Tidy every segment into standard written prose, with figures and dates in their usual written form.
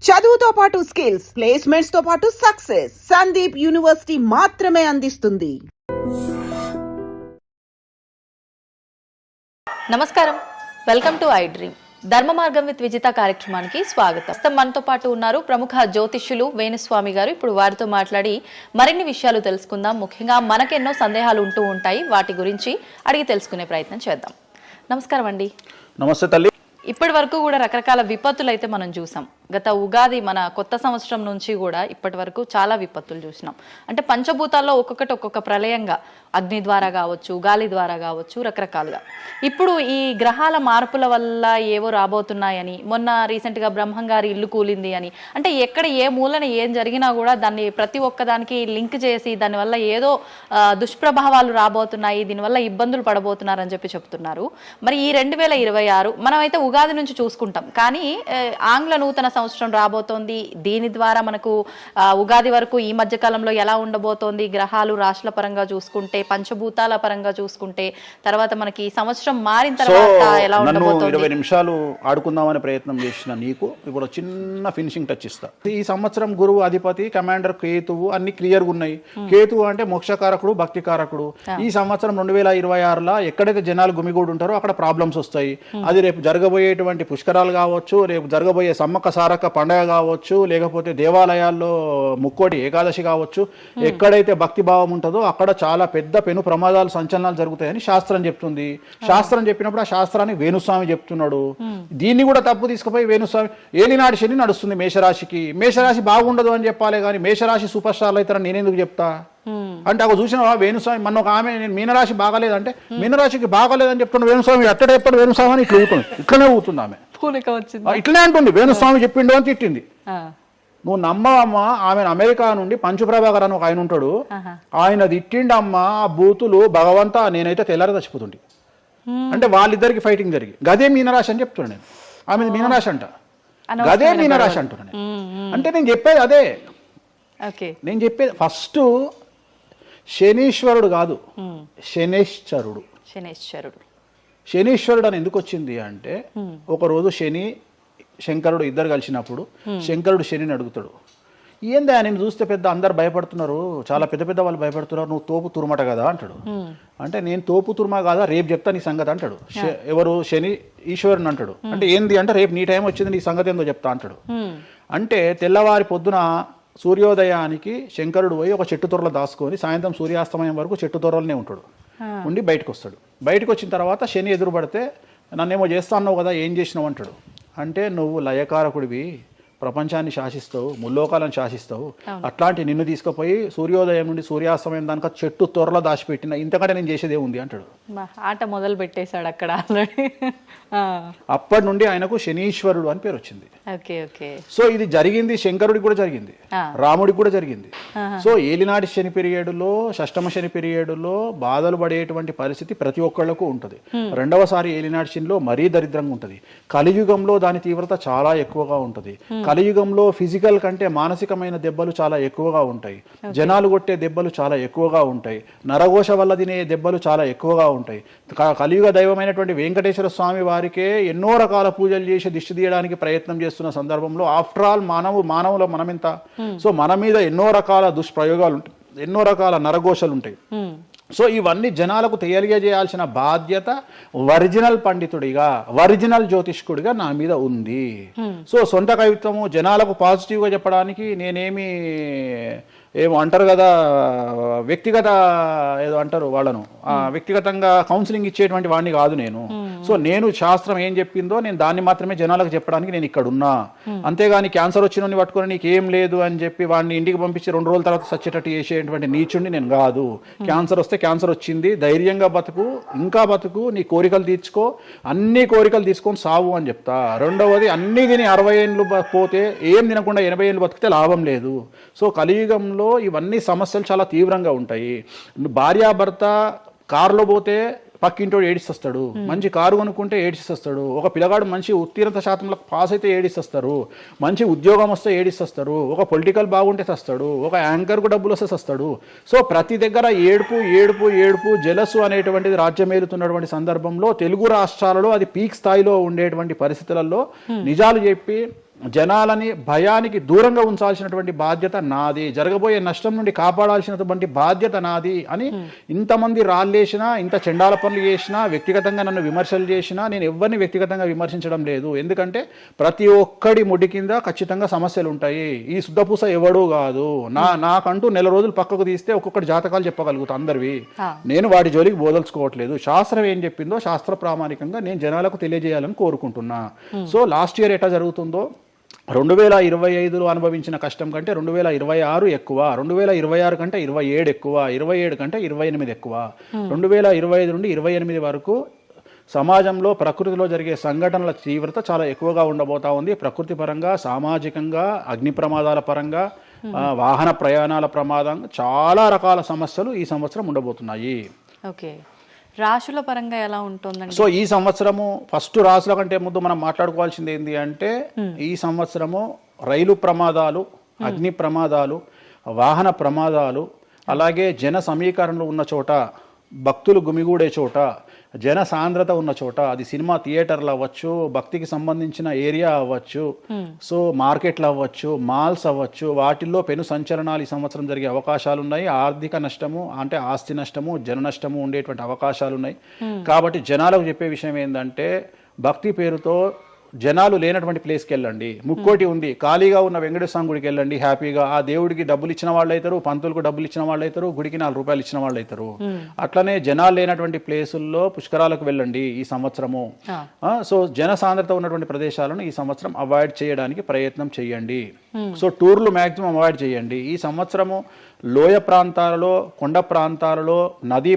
చదువుతో పాటు skills, placements తో పాటు సక్సెస్ సందీప్ యూనివర్సిటీ మాత్రమే అందిస్తుంది. నమస్కారం, వెల్కమ్ టు ఐ డ్రీమ్. ధర్మ మార్గం విత్ విజిత కార్యక్రమానికి స్వాగతం. మనతో పాటు ఉన్నారు ప్రముఖ జ్యోతిష్యులు వేణుస్వామి గారు. ఇప్పుడు వారితో మాట్లాడి మరిన్ని విషయాలు తెలుసుకుందాం. ముఖ్యంగా మనకెన్నో సందేహాలు ఉంటూ ఉంటాయి, వాటి గురించి అడిగి తెలుసుకునే ప్రయత్నం చేద్దాం. నమస్కారం అండి. నమస్తే తల్లి. ఇప్పటి వరకు కూడా రకరకాల విపత్తులు అయితే మనం చూసాం. గత ఉగాది మన కొత్త సంవత్సరం నుంచి కూడా ఇప్పటి వరకు చాలా విపత్తులు చూసినాం. అంటే పంచభూతాల్లో ఒక్కొక్కటి ఒక్కొక్క ప్రళయంగా, అగ్ని ద్వారా కావచ్చు, గాలి ద్వారా కావచ్చు, రకరకాలుగా. ఇప్పుడు ఈ గ్రహాల మార్పుల వల్ల ఏవో రాబోతున్నాయని, మొన్న రీసెంట్గా బ్రహ్మంగారి ఇల్లు కూలింది అని, అంటే ఎక్కడ ఏ మూలన ఏం జరిగినా కూడా దాన్ని ప్రతి ఒక్కదానికి లింక్ చేసి దానివల్ల ఏదో దుష్ప్రభావాలు రాబోతున్నాయి, దీనివల్ల ఇబ్బందులు పడబోతున్నారని చెప్తున్నారు. మరి ఈ 2026 మనమైతే ఉగాది నుంచి చూసుకుంటాం, కానీ ఆంగ్ల నూతన సంవత్సరం రాబోతోంది. దీని ద్వారా మనకు ఉగాది వరకు ఈ మధ్య కాలంలో ఎలా ఉండబోతోంది, గ్రహాలు రాశుల పరంగా చూసుకుంటే, పంచభూతాల పరంగా చూసుకుంటే, తర్వాత మనకి సంవత్సరం మారిన తర్వాత ఎలా ఉండబోతోంది. 20 నిమిషాలు ఆడుకుందామనే ప్రయత్నం చేసిన నీకు ఇప్పుడు చిన్న ఫినిషింగ్ టచ్ ఇస్తా. ఈ సంవత్సరం గురువు అధిపతి, కమాండర్ కేతువు అన్ని క్లియర్గా ఉన్నాయి. కేతువు అంటే మోక్షకారకుడు, భక్తికారకుడు. ఈ సంవత్సరం 2026లో ఎక్కడైతే జనాలు గుమిగూడు ఉంటారో అక్కడ ప్రాబ్లమ్స్ వస్తాయి. అది రేపు జరగబోయేటువంటి పుష్కరాలు కావచ్చు, రేపు జరగబోయే సమ్మక్క సారక్క పండగ కావచ్చు, లేకపోతే దేవాలయాల్లో ముక్కోటి ఏకాదశి కావచ్చు, ఎక్కడైతే భక్తి భావం ఉంటుందో అక్కడ చాలా పెద్ద పెను ప్రమాదాలు, సంచలనాలు జరుగుతాయని శాస్త్రం చెప్తుంది. శాస్త్రం చెప్పినప్పుడు ఆ శాస్త్రాన్ని వేణుస్వామి చెప్తున్నాడు. దీన్ని కూడా తప్పు తీసుకుపోయి వేణుస్వామి ఏలినాటి శని నడుస్తుంది మేషరాశికి, మేషరాశి బాగుండదు అని చెప్పాలి, కానీ మేషరాశి సూపర్ స్టార్లు అవుతారని నేనెందుకు చెప్తా అంటే అక్కడ చూసినా వేణుస్వామి మన ఒక ఆమె నేను మీనరాశి బాగాలేదంటే మీనరాశికి బాగాలేదని చెప్తున్నా వేణుస్వామి ఎక్కడ చెప్పాడు వేణుస్వామి అని ఇట్లా ఊతుంది, ఇట్లనే ఊతుంది ఆమె, ఇట్లనే అంటుంది వేణుస్వామి చెప్పిండు అని తిట్టింది. నువ్వు నమ్మవమ్మా, ఆమెను అమెరికా నుండి పంచుప్రభాకర్ అని ఒక ఆయన ఉంటాడు, ఆయన తిట్టిండమ్మా ఆ బూతులు భగవంతా నేనైతే తెల్లారి చచ్చిపోతుండే. అంటే వాళ్ళిద్దరికి ఫైటింగ్ జరిగి గదే మీనరాశి అని చెప్తున్నా నేను. ఆమె మీనరాశి అంట, గదే మీనరాశి అంటున్నా నేను. అంటే నేను చెప్పేది అదే, నేను చెప్పేది ఫస్ట్ శనీశ్వరుడు కాదు, శనేశ్వరుడు. శనీశ్వరుడు అని ఎందుకు వచ్చింది అంటే, ఒకరోజు శని శంకరుడు ఇద్దరు కలిసినప్పుడు శంకరుడు శనిని అడుగుతాడు, ఏందా నేను చూస్తే పెద్ద అందరు భయపడుతున్నారు, చాలా పెద్ద పెద్ద వాళ్ళు భయపడుతున్నారు, నువ్వు తోపు తురుమట కదా అంటాడు. అంటే నేను తోపు తురుమా కాదా, రేపు చెప్తా నీ సంగతి అంటాడు. ఎవరు శని ఈశ్వరుని అంటాడు. అంటే ఏంది అంటే రేపు నీ టైం వచ్చింది, నీ సంగతి ఏందో చెప్తా అంటాడు. అంటే తెల్లవారి పొద్దున సూర్యోదయానికి శంకరుడు పోయి ఒక చెట్టు తొర్రలో దాచుకొని సాయంత్రం సూర్యాస్తమయం వరకు చెట్టు తొర్రలనే ఉంటాడు, ఉండి బయటకు వస్తాడు. బయటకు వచ్చిన తర్వాత శని ఎదురుపడితే నన్నేమో చేస్తా అన్నావు కదా, ఏం చేసినావు అంటాడు. అంటే నువ్వు లయకారకుడివి, ప్రపంచాన్ని శాసిస్తావు, ముల్లోకాలను శాసిస్తావు, అట్లాంటి నిన్ను తీసుకుపోయి సూర్యోదయం నుండి సూర్యాస్తమయం దానిక చెట్టు త్వరలో దాచిపెట్టిన, ఇంతకంటే నేను చేసేదే ఉంది అంటాడు. ఆట మొదలు పెట్టేశాడు అక్కడ ఆల్రెడీ. అప్పటి నుండి ఆయనకు శనీశ్వరుడు అని పేరు వచ్చింది. సో ఇది జరిగింది శంకరుడికి కూడా జరిగింది, రాముడికి కూడా జరిగింది. సో ఏలినాటి శని పీరియడ్లో, షష్టమ శని పీరియడ్లో బాధలు పడేటువంటి పరిస్థితి ప్రతి ఒక్కళ్లకు ఉంటుంది. రెండవసారి ఏలినాటి శనిలో మరీ దరిద్రంగా ఉంటుంది. కలియుగంలో దాని తీవ్రత చాలా ఎక్కువగా ఉంటుంది. కలియుగంలో ఫిజికల్ కంటే మానసికమైన దెబ్బలు చాలా ఎక్కువగా ఉంటాయి. జనాలు కొట్టే దెబ్బలు చాలా ఎక్కువగా ఉంటాయి. నరఘోష వల్ల తినే దెబ్బలు చాలా ఎక్కువగా ఉంటాయి. కలియుగ దైవమైనటువంటి వెంకటేశ్వర స్వామి వారికే ఎన్నో రకాల పూజలు చేసి దిష్టి తీయడానికి ప్రయత్నం చేస్తున్న సందర్భంలో ఆఫ్టర్ ఆల్ మానవుల మనమెంత. సో మన మీద ఎన్నో రకాల దుష్ప్రయోగాలు ఉంటాయి, ఎన్నో రకాల నరఘోషలు ఉంటాయి. సో ఇవన్నీ జనాలకు తెలియజేయాల్సిన బాధ్యత ఒరిజినల్ పండితుడిగా, ఒరిజినల్ జ్యోతిష్కుడిగా నా మీద ఉంది. సో సొంత కవిత్వము జనాలకు పాజిటివ్గా చెప్పడానికి నేనేమి ఏమో అంటారు కదా, వ్యక్తిగత ఏదో అంటారు వాళ్ళను, వ్యక్తిగతంగా కౌన్సిలింగ్ ఇచ్చేటువంటి వాడిని కాదు నేను. సో నేను శాస్త్రం ఏం చెప్పిందో నేను దాన్ని మాత్రమే జనాలకు చెప్పడానికి నేను ఇక్కడ ఉన్నా. అంతేగాని క్యాన్సర్ వచ్చిన పట్టుకొని నీకు ఏం లేదు అని చెప్పి వాడిని ఇంటికి పంపించి 2 రోజుల తర్వాత సచ్చేటట్టు చేసేటువంటి నీచుండి నేను కాదు. క్యాన్సర్ వస్తే క్యాన్సర్ వచ్చింది, ధైర్యంగా బతుకు, ఇంకా బతుకు, నీ కోరికలు తీర్చుకో, అన్ని కోరికలు తీసుకొని సావు అని చెప్తా. రెండవది, అన్ని తిని 60 ఏళ్ళు పోతే ఏం తినకుండా 80 ఏళ్ళు బతికితే లాభం లేదు. సో కలియుగంలో ఇవన్నీ సమస్యలు చాలా తీవ్రంగా ఉంటాయి. భార్యాభర్త కారులో పోతే పక్కింటోడు ఏడిస్తాడు, మంచి కారు కొనుక్కుంటే ఏడిస్తాడు, ఒక పిల్లగాడు మంచి ఉత్తీర్ణత శాతంలో పాస్ అయితే ఏడిస్తారు, మంచి ఉద్యోగం వస్తే ఏడిస్తారు, ఒక పొలిటికల్ బాగుంటే తెస్తాడు, ఒక యాంకర్కు డబ్బులు వస్తే తెస్తాడు. సో ప్రతి దగ్గర ఏడుపు ఏడుపు ఏడుపు జలసు అనేటువంటిది రాజ్యమేలుతున్నటువంటి సందర్భంలో తెలుగు రాష్ట్రాలలో అది పీక్ స్థాయిలో ఉండేటువంటి పరిస్థితులలో నిజాలు చెప్పి జనాలని భయానికి దూరంగా ఉంచాల్సినటువంటి బాధ్యత నాది, జరగబోయే నష్టం నుండి కాపాడాల్సినటువంటి బాధ్యత నాది అని ఇంతమంది రాళ్ళేసినా, ఇంత చెండాల పనులు చేసినా, వ్యక్తిగతంగా నన్ను విమర్శలు చేసినా నేను ఎవరిని వ్యక్తిగతంగా విమర్శించడం లేదు. ఎందుకంటే ప్రతి ఒక్కడి ముడి కింద ఖచ్చితంగా సమస్యలు ఉంటాయి. ఈ శుద్ధపూస ఎవడూ కాదు. నాకంటూ నెల రోజులు పక్కకు తీస్తే ఒక్కొక్కటి జాతకాలు చెప్పగలుగుతా అందరివి. నేను వాటి జోలికి బోదలుచుకోవట్లేదు. శాస్త్రం ఏం చెప్పిందో శాస్త్ర ప్రామాణికంగా నేను జనాలకు తెలియజేయాలని కోరుకుంటున్నా. సో లాస్ట్ ఇయర్ ఎట్లా జరుగుతుందో 2025లో అనుభవించిన కష్టం కంటే 2026 ఎక్కువ, 2026 కంటే 27 ఎక్కువ, 27 కంటే 28 ఎక్కువ. 2025 నుండి 28 వరకు సమాజంలో ప్రకృతిలో జరిగే సంఘటనల తీవ్రత చాలా ఎక్కువగా ఉండబోతా ఉంది. ప్రకృతి పరంగా, సామాజికంగా, అగ్ని ప్రమాదాల పరంగా, వాహన ప్రయాణాల ప్రమాదం, చాలా రకాల సమస్యలు ఈ సంవత్సరం ఉండబోతున్నాయి. ఓకే, రాశుల పరంగా ఎలా ఉంటుందండి? సో ఈ సంవత్సరము ఫస్ట్ రాశుల కంటే ముందు మనం మాట్లాడుకోవాల్సింది ఏంటి అంటే, ఈ సంవత్సరము రైలు ప్రమాదాలు, అగ్ని ప్రమాదాలు, వాహన ప్రమాదాలు, అలాగే జన సమీకరణలు ఉన్న చోట, భక్తులు గుమిగూడే చోట, జన సాంద్రత ఉన్న చోట, అది సినిమా థియేటర్లు అవ్వచ్చు, భక్తికి సంబంధించిన ఏరియా అవ్వచ్చు, సో మార్కెట్లు అవ్వచ్చు, మాల్స్ అవ్వచ్చు, వాటిల్లో పెను సంచలనాలు ఈ సంవత్సరం జరిగే అవకాశాలు ఉన్నాయి. ఆర్థిక నష్టము అంటే ఆస్తి నష్టము, జన నష్టము ఉండేటువంటి అవకాశాలు ఉన్నాయి. కాబట్టి జనాలకు చెప్పే విషయం ఏంటంటే, భక్తి పేరుతో జనాలు లేనటువంటి ప్లేస్కి వెళ్ళండి. ముక్కోటి ఉంది, ఖాళీగా ఉన్న వెంకటేశ్వర గుడికి వెళ్ళండి హ్యాపీగా. ఆ దేవుడికి డబ్బులు ఇచ్చిన వాళ్ళు అవుతారు, పంతులకు డబ్బులు ఇచ్చిన వాళ్ళు అవుతారు, గుడికి 4 రూపాయలు ఇచ్చిన వాళ్ళు అవుతారు. అట్లనే జనాలు లేనటువంటి ప్లేసుల్లో పుష్కరాలకు వెళ్ళండి ఈ సంవత్సరము. సో జన సాంద్రత ఉన్నటువంటి ప్రదేశాలను ఈ సంవత్సరం అవాయిడ్ చేయడానికి ప్రయత్నం చేయండి. సో టూర్లు మ్యాక్సిమం అవాయిడ్ చేయండి. ఈ సంవత్సరము లోయ ప్రాంతాలలో, కొండ ప్రాంతాలలో, నదీ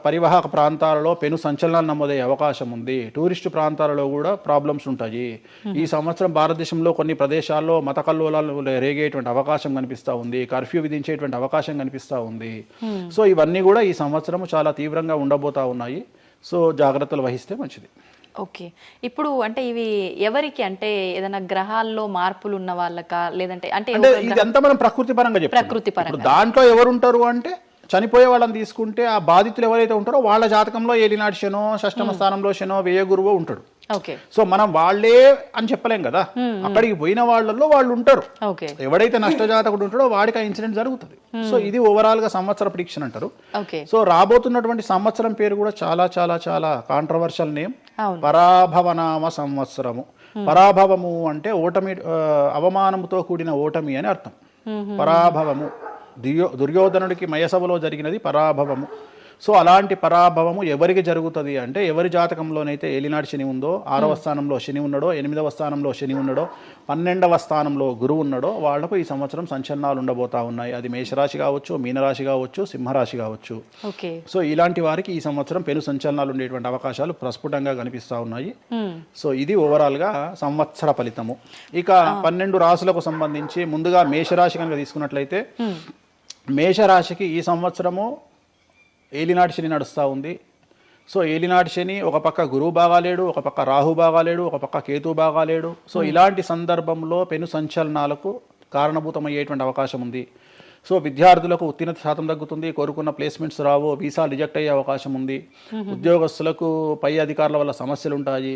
పరివాహక ప్రాంతాలలో పెను సంచలనాలు నమోదయ్యే అవకాశం ఉంది. టూరిస్టు ప్రాంతాలలో కూడా ప్రాబ్లమ్స్ ఉంటాయి. ఈ సంవత్సరం భారతదేశంలో కొన్ని ప్రదేశాల్లో మత కల్లోలాలు రేగేటువంటి అవకాశం కనిపిస్తూ ఉంది. కర్ఫ్యూ విధించేటువంటి అవకాశం కనిపిస్తూ ఉంది. సో ఇవన్నీ కూడా ఈ సంవత్సరం చాలా తీవ్రంగా ఉండబోతా ఉన్నాయి. సో జాగ్రత్తలు వహిస్తే మంచిది. ఓకే, ఇప్పుడు అంటే ఇవి ఎవరికి, అంటే ఏదైనా గ్రహాల్లో మార్పులు ఉన్న వాళ్ళకా, లేదంటే అంటే ఇదంతా మనం ప్రకృతి పరంగా చెప్తాం. ప్రకృతి పరంగా దాంట్లో ఎవరు ఉంటారు అంటే, చనిపోయే వాళ్ళని తీసుకుంటే ఆ బాధితులు ఎవరైతే ఉంటారో వాళ్ళ జాతకంలో ఏలినాటి శనో, షష్టమ స్థానంలో శనో, వ్యయ గురువో ఉంటాడు. సో మనం వాళ్ళే అని చెప్పలేం కదా, అక్కడికి పోయిన వాళ్ళల్లో వాళ్ళు ఉంటారు. ఎవడైతే నష్టజాతకుడు ఉంటాడో వాడికి ఆ ఇన్సిడెంట్ జరుగుతుంది. సో ఇది ఓవరాల్ గా సంవత్సర ప్రిడిక్షన్ అంటారు. సో రాబోతున్నటువంటి సంవత్సరం పేరు కూడా చాలా చాలా చాలా కాంట్రవర్షియల్ నేమ్, పరాభవనామ సంవత్సరము. పరాభవము అంటే ఓటమి, అవమానముతో కూడిన ఓటమి అని అర్థం. పరాభవము, దుర్యోధనుడికి మయసభలో జరిగినది పరాభవము. సో అలాంటి పరాభవము ఎవరికి జరుగుతుంది అంటే, ఎవరి జాతకంలోనైతే ఏలినాటి శని ఉందో, 6వ స్థానంలో శని ఉన్నాడో, 8వ స్థానంలో శని ఉన్నాడో, 12వ స్థానంలో గురువు ఉన్నాడో వాళ్లకు ఈ సంవత్సరం సంచలనాలు ఉండబోతా ఉన్నాయి. అది మేషరాశి కావచ్చు, మీనరాశి కావచ్చు, సింహరాశి కావచ్చు. సో ఇలాంటి వారికి ఈ సంవత్సరం పెను సంచలనాలు ఉండేటువంటి అవకాశాలు ప్రస్ఫుటంగా కనిపిస్తూ ఉన్నాయి. సో ఇది ఓవరాల్ గా సంవత్సర ఫలితము. ఇక 12 రాశులకు సంబంధించి ముందుగా మేషరాశి కనుక తీసుకున్నట్లయితే, మేషరాశికి ఈ సంవత్సరము ఏలినాటి శని నడుస్తూ ఉంది. సో ఏలినాటి శని ఒక పక్క గురువు బాగాలేడు, ఒక పక్క రాహు బాగాలేడు, ఒక పక్క కేతు బాగాలేడు. సో ఇలాంటి సందర్భంలో పెను సంచలనాలకు కారణభూతమయ్యేటువంటి అవకాశం ఉంది. సో విద్యార్థులకు ఉత్తీర్ణత శాతం తగ్గుతుంది, కోరుకున్న ప్లేస్మెంట్స్ రావు, వీసా రిజెక్ట్ అయ్యే అవకాశం ఉంది. ఉద్యోగస్తులకు పై అధికారుల వల్ల సమస్యలు ఉంటాయి,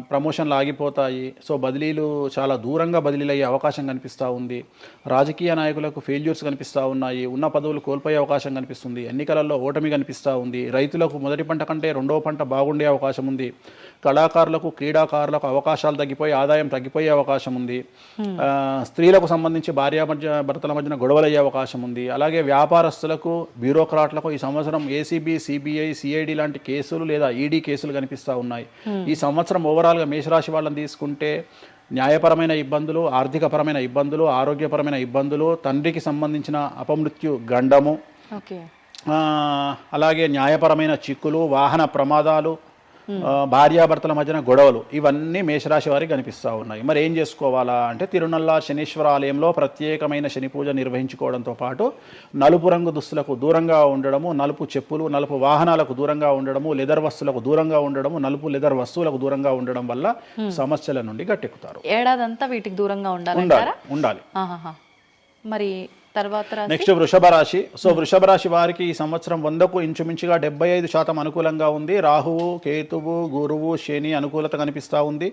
ప్రమోషన్లు ఆగిపోతాయి. సో బదిలీలు చాలా దూరంగా బదిలీలు అయ్యే అవకాశం కనిపిస్తూ ఉంది. రాజకీయ నాయకులకు ఫెయిల్యూర్స్ కనిపిస్తూ ఉన్నాయి, ఉన్న పదవులు కోల్పోయే అవకాశం కనిపిస్తుంది, ఎన్నికలలో ఓటమి కనిపిస్తూ ఉంది. రైతులకు మొదటి పంట కంటే రెండవ పంట బాగుండే అవకాశం ఉంది. కళాకారులకు, క్రీడాకారులకు అవకాశాలు తగ్గిపోయి ఆదాయం తగ్గిపోయే అవకాశం ఉంది. స్త్రీలకు సంబంధించి భర్తల మధ్యన గొడవలు అయ్యే అవకాశం ఉంది. అలాగే వ్యాపారస్తులకు, బ్యూరోక్రాట్లకు ఈ సంవత్సరం ఏసీబీ, సిబిఐ, సిఐడి లాంటి కేసులు లేదా ఈడీ కేసులు కనిపిస్తూ ఉన్నాయి. ఈ సంవత్సరం ఓవరాల్గా మేషరాశి వాళ్ళని తీసుకుంటే న్యాయపరమైన ఇబ్బందులు, ఆర్థికపరమైన ఇబ్బందులు, ఆరోగ్యపరమైన ఇబ్బందులు, తండ్రికి సంబంధించిన అపమృత్యు గండము, అలాగే న్యాయపరమైన చిక్కులు, వాహన ప్రమాదాలు, భార్యాభర్తల మధ్యన గొడవలు, ఇవన్నీ మేషరాశి వారికి కనిపిస్తూ ఉన్నాయి. మరి ఏం చేసుకోవాలా అంటే, తిరునల్లా శనీశ్వర ఆలయంలో ప్రత్యేకమైన శని పూజ నిర్వహించుకోవడంతో పాటు నలుపు రంగు దుస్తులకు దూరంగా ఉండడము, నలుపు చెప్పులు, నలుపు వాహనాలకు దూరంగా ఉండడము, లెదర్ వస్తువులకు దూరంగా ఉండడము, నలుపు లెదర్ వస్తువులకు దూరంగా ఉండడం వల్ల సమస్యల నుండి గట్టెక్కుతారు. ఏడాదంతా వీటికి దూరంగా ఉండాలి. మరి తర్వాత నెక్స్ట్ వృషభ రాశి. సో వృషభ రాశి వారికి ఈ సంవత్సరం 100కు ఇంచుమించుగా 75% అనుకూలంగా ఉంది. రాహువు, కేతువు, గురువు, శని అనుకూలత కనిపిస్తూ ఉంది.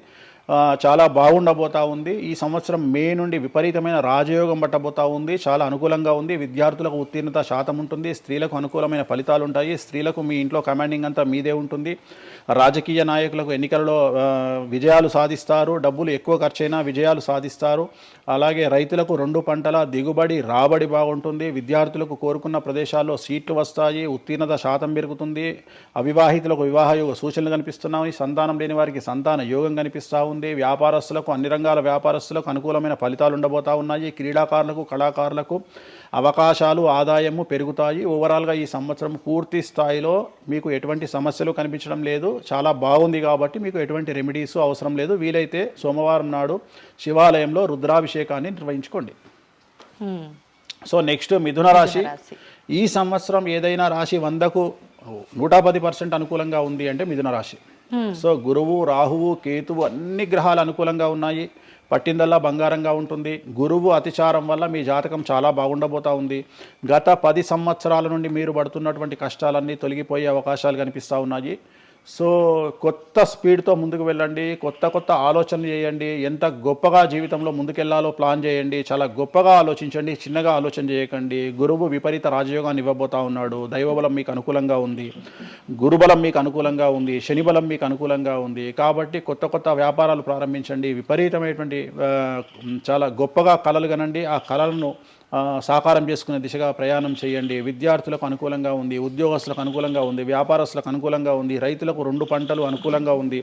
చాలా బాగుండబోతా ఉంది. ఈ సంవత్సరం మే నుండి విపరీతమైన రాజయోగం పట్టబోతా ఉంది. చాలా అనుకూలంగా ఉంది. విద్యార్థులకు ఉత్తీర్ణత శాతం ఉంటుంది. స్త్రీలకు అనుకూలమైన ఫలితాలు ఉంటాయి. స్త్రీలకు మీ ఇంట్లో కమాండింగ్ అంతా మీదే ఉంటుంది. రాజకీయ నాయకులకు ఎన్నికలలో విజయాలు సాధిస్తారు. డబ్బులు ఎక్కువ ఖర్చైనా విజయాలు సాధిస్తారు. అలాగే రైతులకు 2 పంటల దిగుబడి రాబడి బాగుంటుంది. విద్యార్థులకు కోరుకున్న ప్రదేశాల్లో సీట్లు వస్తాయి. ఉత్తీర్ణత శాతం పెరుగుతుంది. అవివాహితులకు వివాహ యోగ సూచనలు కనిపిస్తున్నాయి. సంతానం లేని వారికి సంతాన యోగం కనిపిస్తూ ఉంది. వ్యాపారస్తులకు అన్ని రంగాల వ్యాపారస్తులకు అనుకూలమైన ఫలితాలు ఉండబోతా ఉన్నాయి. క్రీడాకారులకు కళాకారులకు అవకాశాలు ఆదాయము పెరుగుతాయి. ఓవరాల్గా ఈ సంవత్సరం పూర్తి స్థాయిలో మీకు ఎటువంటి సమస్యలు కనిపించడం లేదు. చాలా బాగుంది కాబట్టి మీకు ఎటువంటి రెమెడీస్ అవసరం లేదు. వీలైతే సోమవారం నాడు శివాలయంలో రుద్రాభిషేకాన్ని నిర్వహించుకోండి. సో నెక్స్ట్ మిథున రాశి. ఈ సంవత్సరం ఏదైనా రాశి 100కు 110% అనుకూలంగా ఉంది అంటే మిథున రాశి. సో గురువు, రాహువు, కేతువు అన్ని గ్రహాలు అనుకూలంగా ఉన్నాయి. పట్టిందల్లా బంగారంగా ఉంటుంది. గురువు అతిచారం వల్ల మీ జాతకం చాలా బాగుండబోతా ఉంది. గత 10 సంవత్సరాల నుండి మీరు పడుతున్నటువంటి కష్టాలన్నీ తొలగిపోయే అవకాశాలు కనిపిస్తూ ఉన్నాయి. సో కొత్త స్పీడ్తో ముందుకు వెళ్ళండి. కొత్త ఆలోచనలు చేయండి. ఎంత గొప్పగా జీవితంలో ముందుకెళ్లాలో ప్లాన్ చేయండి. చాలా గొప్పగా ఆలోచించండి. చిన్నగా ఆలోచన చేయకండి. గురువు విపరీత రాజయోగాన్ని ఇవ్వబోతా ఉన్నాడు. దైవబలం మీకు అనుకూలంగా ఉంది. గురుబలం మీకు అనుకూలంగా ఉంది. శనిబలం మీకు అనుకూలంగా ఉంది. కాబట్టి కొత్త వ్యాపారాలు ప్రారంభించండి. విపరీతమైనటువంటి చాలా గొప్పగా కలలు కనండి. ఆ కళలను సాకారం చేసుకునే దిశగా ప్రయాణం చేయండి. విద్యార్థులకు అనుకూలంగా ఉంది. ఉద్యోగస్తులకు అనుకూలంగా ఉంది. వ్యాపారస్తులకు అనుకూలంగా ఉంది. రైతులకు 2 పంటలు అనుకూలంగా ఉంది.